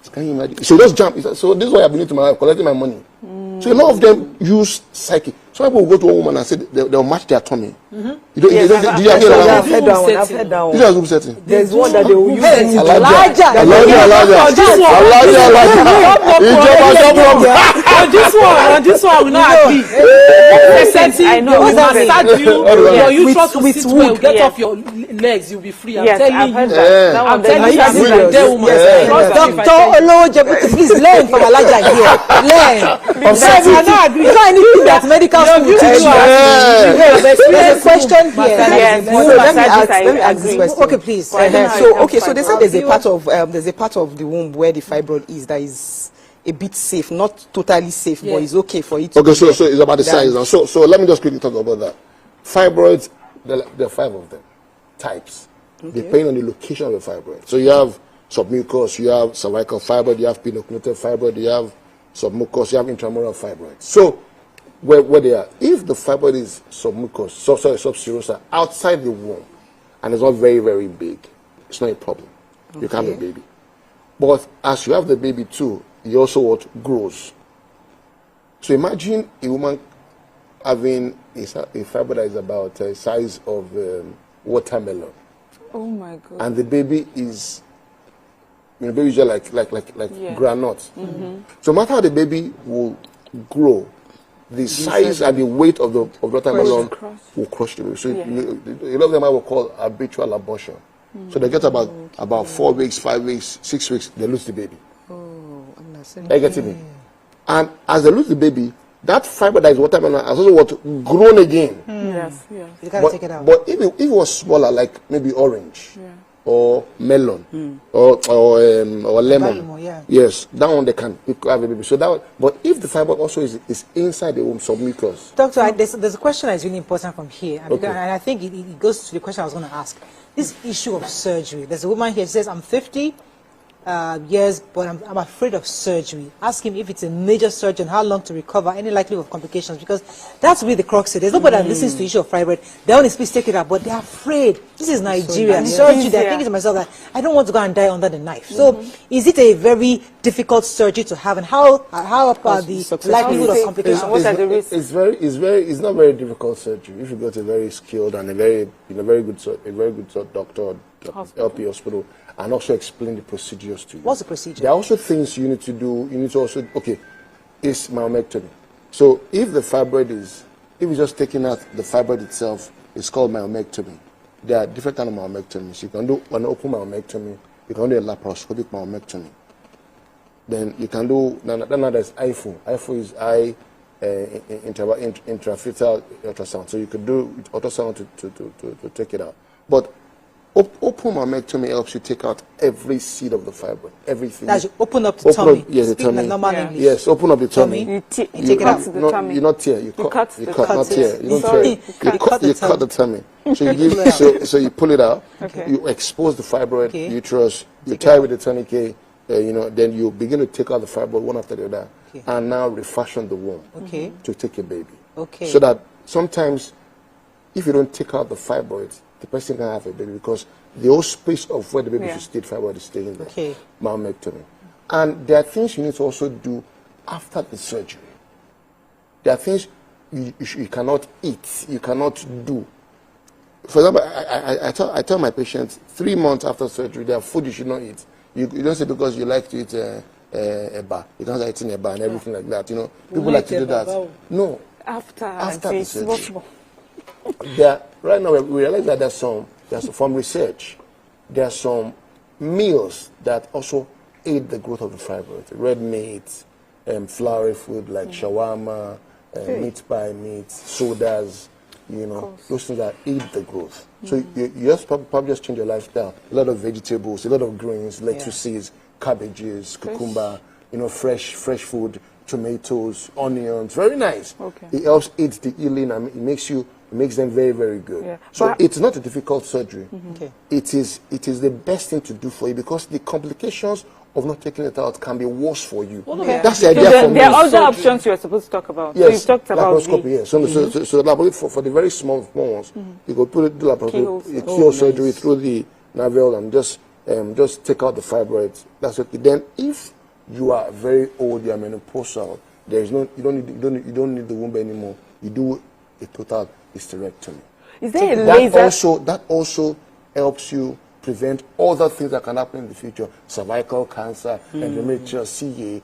Can you imagine? So just jump. So this is why I've been into my life, collecting my money. So a lot of them use psyche. Some people will go to a woman and say they'll match their tummy. Did you hear that?
I've heard that one.
This is a group setting.
There's one that they will use.
Elijah.
On this one, we not agree. I know. Your uterus will sit well. Get off your legs, you'll be free. I'm telling you. I'm telling you.
Dr. Olojebutu, please learn from Elijah here. Learn. I not agree. It's not anything that medical school will teach you. There's a question here.
Let me ask this question.
Okay, please.
So they said there's a part of the womb where the fibroid is that is a bit safe, not totally safe, but it's okay for it.
Okay, so it's about the size now. So let me just quickly talk about that. Fibroids, there are 5 of them, types, depending on the location of the fibroid. So you have submucous, you have cervical fibroid, you have pinoculated fibroid, you have submucous, you have intramural fibroid. So where they are. If the fibroid is submucous, outside the womb, and it's not very, very big, it's not a problem. You can have a baby. But as you have the baby too, it also grows. So imagine a woman having a fibroid that is about the size of watermelon.
Oh my God!
And the baby is, baby is just like granite. So no matter how the baby will grow, the size and the weight of the watermelon will crush the baby. So a lot of them will call habitual abortion. So they get about 4 weeks, 5 weeks, 6 weeks, they lose the baby.
Oh, I'm not saying.
Are you getting me? And as they lose the baby, that fiber that is watermelon has also grown again.
Yes, yes.
You gotta take it out.
But if it was smaller, like maybe orange or melon or lemon, yes, that one they can have a baby. So that one, but if the fiber also is inside the womb, submucous.
Doctor, there's a question that is really important from here, and I think it goes to the question I was going to ask. This issue of surgery. There's a woman here, she says, I'm 50 years, but I'm afraid of surgery. Ask him if it's a major surgery and how long to recover, any likelihood of complications, because that's really the crux of it. There's nobody that listens to the issue of fibroid. They only speak, take it out, but they're afraid. This is Nigeria. Surgery, they're thinking to myself that I don't want to go and die under the knife. So is it a very difficult surgery to have, and how about the likelihood of complications? What are the risks?
It's not very difficult surgery. If you go to a very skilled and a very good doctor, LP hospital, and also explain the procedures to you.
What's the procedure?
There are also things you need to do. You need to also, it's myomectomy. So if the fibroid if you're just taking out the fibroid itself, it's called myomectomy. There are different kinds of myomectomies. You can do an open myomectomy. You can do a laparoscopic myomectomy. Then you can do, now there's IFU. IFU is intrafetal ultrasound. So you could do ultrasound to take it out. But open myomectomy helps you take out every seed of the fibroid, everything.
That's open up the tummy.
Yes, the tummy.
English.
Yes, open up the tummy.
You take it out.
The tummy. You not tear. You cut the tummy. So you pull it out. Okay. You expose the fibroid uterus. You tie with the tourniquet. Then you begin to take out the fibroid one after the other, and now refashion the womb to take a baby.
Okay.
So that sometimes, if you don't take out the fibroids, the person can have a baby because the whole space of where the baby should stay, the fibroid is staying there.
Okay.
Myomectomy. And there are things you need to also do after the surgery. There are things you cannot eat, you cannot do. For example, I tell my patients 3 months after surgery, there are food you should not eat. You don't say because you like to eat eba. You can't start eating eba and everything like that. People like to do that. No.
After the surgery.
Right now, we realize that there's from research, there are some meals that also aid the growth of the fibroid. Red meat, floury food like shawarma, meat pie meat, sodas, those things that aid the growth. So you just probably just change your lifestyle. A lot of vegetables, a lot of greens, lettuces, cabbages, cucumber, fresh food, tomatoes, onions, very nice.
Okay.
It helps aid the healing and it makes them very, very good. Yeah. So it's not a difficult surgery. It is the best thing to do for you because the complications of not taking it out can be worse for you. That's the idea for me.
There are other options you are supposed to talk about.
Yes,
so you talked about
laparoscopy, yes. So laparoscopy for the very small ones, you could put the laparoscopy, keyhole surgery through the navel and just take out the fibroids. That's okay. Then if you are very old, you are menopausal, you don't need the womb anymore. You do a total hysterectomy.
Is there a laser?
That also helps you prevent other things that can happen in the future, cervical cancer, endometrial, CA,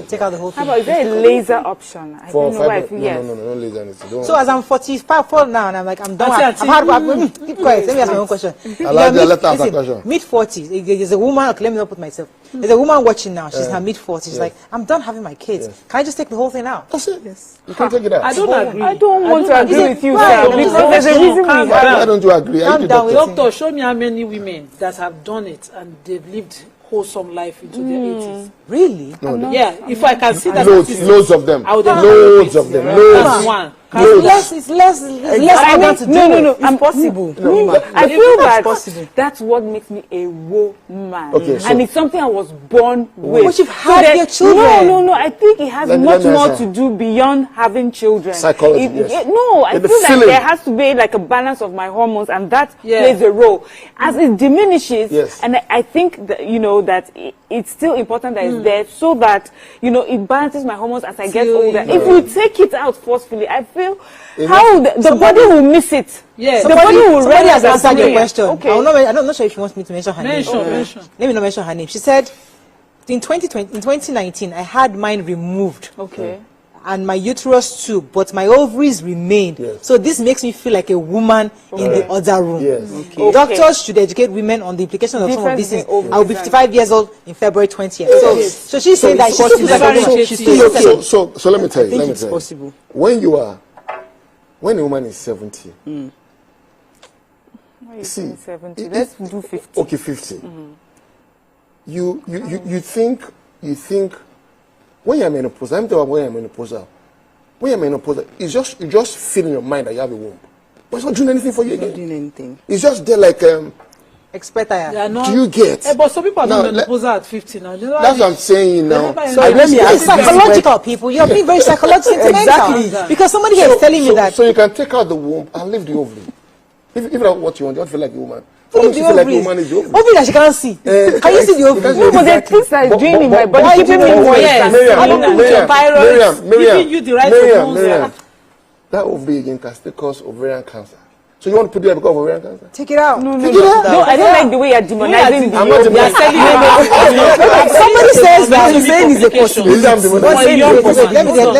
take out the whole thing.
How about, is there a laser option? I don't know why.
No laser.
So as I'm 45 now, and I'm like, I'm done. Keep quiet. Let me ask my own question. Mid-40s. There's a woman, let me not put myself. There's a woman watching now. She's in her mid-40s. She's like, I'm done having my kids. Can I just take the whole thing out?
That's it. Yes. You can take it out.
I don't agree.
I don't want to agree with you, sir. Because there's a reason we
why don't you agree?
Doctor, show me how many women that have done it and they've lived wholesome life into their 80s.
Really?
No, yeah, if I can see that.
Loads of them.
Loads
of them.
That's one.
It's less important to do.
No.
It's possible.
I feel that that's what makes me a woman.
Okay, so
and it's something I was born with.
But you've had your children.
No. I think it has much more to do beyond having children.
Psychology, yes.
I feel like there has to be like a balance of my hormones, and that plays a role. As it diminishes, and I think that, that it's still important that it's there, so that it balances my hormones as I get older. If you take it out forcefully, I feel how the body will miss it.
Yes,
the body will
somebody has answered your question.
Okay.
I'm not sure if she wants me to mention her name.
Mention.
Let me not mention her name. She said, in 2019, I had mine removed.
Okay.
And my uterus too, but my ovaries remained.
Yes.
So this makes me feel like a woman in the other room.
Yes.
Okay.
Doctors should educate women on the implications of some of these things. I will be 55 years old in February 20th. So she's saying that she's still okay.
So let me tell you.
It's possible.
When a woman is 70, see,
70. Let's do 50.
Okay, 50. You think when you're menopausal, I'm talking about when you're menopausal. When you're menopausal, you just feel in your mind that you have a womb, but it's not doing anything for you again.
Not doing anything.
It's just there like
expectaya.
Do you get?
But some people are not menopausal at 50 now.
That's what I'm saying now.
So let me ask psychological people. You're being very psychological sentimental. Exactly. Because somebody here is telling me that.
So you can take out the womb and leave the ovary. If that's what you want, you don't feel like a woman.
Leave the ovaries. Ovary that she can't see. Can you see the ovaries?
No, but the things are doing in my body, keeping me moist.
Giving you the right hormones.
That ovary again can still cause ovarian cancer. So you want to put it there because of ovarian cancer?
Take it out.
No, I don't like the way you're demonizing.
I'm not demonizing.
Somebody says that. You're saying it's a possibility.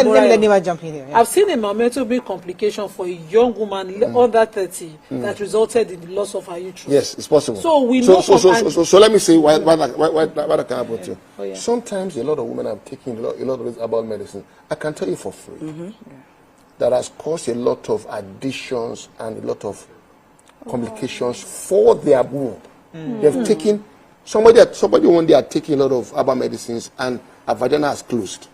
Let me jump in here.
I've seen a mammatomy complication for a young woman under 30 that resulted in the loss of her uterus.
Yes, it's possible.
So we know.
So let me say why that can happen to you. Sometimes a lot of women are taking a lot of this herbal medicine. I can tell you for free. That has caused a lot of additions and a lot of complications for their womb. They've taken somebody one day had taken a lot of herbal medicines and a vagina has closed.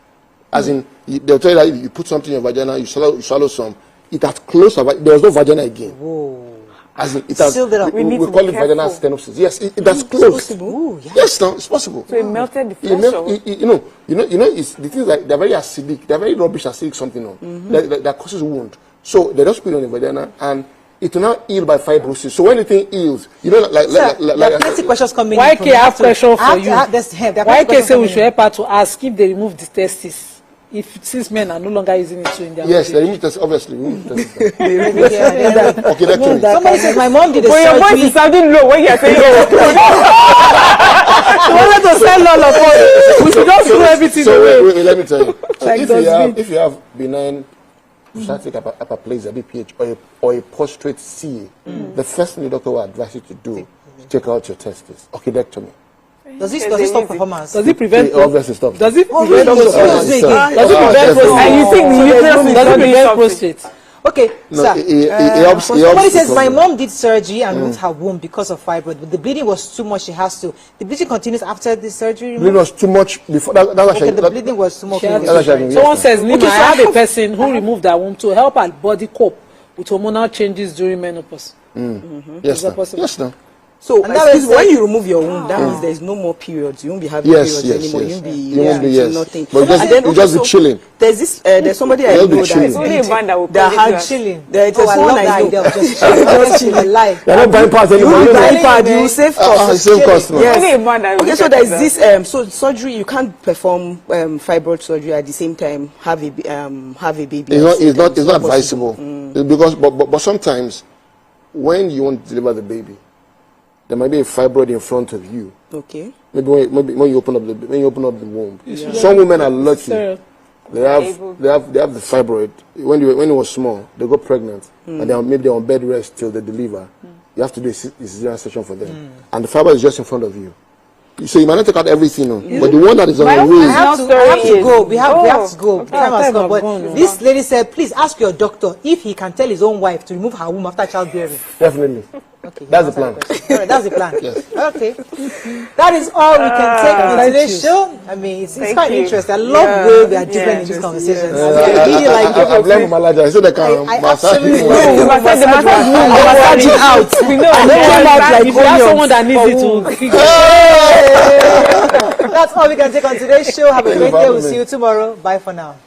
As in, they'll tell you that if you put something in your vagina, you swallow some, it has closed. There was no vagina again.
Whoa.
As in, it has. We call it vaginal stenosis. Yes, it has closed.
Ooh,
yes, no, it's possible.
So it melted the flesh.
It's the things like they're very acidic, they're very rubbish acidic something that causes wound. So they just put it on the vagina and it will now heal by fibrosis. So when the thing heals,
there are plenty questions coming.
Why can I have question for you?
Why
can say we should help her to ask if they remove the testes? Since men are no longer using it in their
yes, they remove testes, obviously.
Okay, somebody says my mom did a surgery.
Your voice is sounding low when you're saying
she wanted to sell all of us. We should just throw everything away.
Wait, let me tell you. If you have benign prostatic hyperplasia, BPH, or a prostate CA, the first thing the doctor will advise you to do is check out your testes. Occidectomy.
Does it stop performance?
Does it prevent?
Obviously stop.
Does it prevent prostate?
Does it prevent prostate?
And you think the uterus doesn't prevent prostate?
Okay,
no,
sir. Somebody says my mom did surgery and removed her womb because of fibroid, but the bleeding was too much. She has to. The bleeding continues after the surgery.
Bleeding was too much before.
The bleeding was too much.
Someone says, Nima, I have a person who removed her womb to help her body cope with hormonal changes during menopause.
Yes, yes, no.
So when you remove your womb, that means there's no more periods. You won't be having periods anymore. You won't be nothing.
But you just be chilling.
There's somebody I know that had chilling. There's someone I know just chilling.
You're not buying parts anymore.
You buy parts, you save cost.
Same cost.
Yes. Okay, so there's this. So surgery, you can't perform fibroid surgery at the same time have a baby.
It's not advisable because but sometimes when you want to deliver the baby, there might be a fibroid in front of you.
Okay.
Maybe when you open up the womb. Yeah. Some women are lucky. They have the fibroid. When it was small, they got pregnant and they're on bed rest till they deliver. You have to do a cesarean section for them, and the fibroid is just in front of you. So you might not take out everything, but the one that is on the way.
I have to go. We have to go. But this lady said, please ask your doctor if he can tell his own wife to remove her womb after childbearing.
Definitely.
Okay.
That's the plan.
All right, that's the plan.
Yes.
Okay. That is all we can take on today's show. I mean, it's quite interesting. I love the way we are different in these conversations. I really like it.
I've learned from Alaja. I said I can massage people.
We massage it out. We know. I don't want like if you have someone that needs it to.
That's all we can take on today's show. Have a great day. We'll see you tomorrow. Bye for now.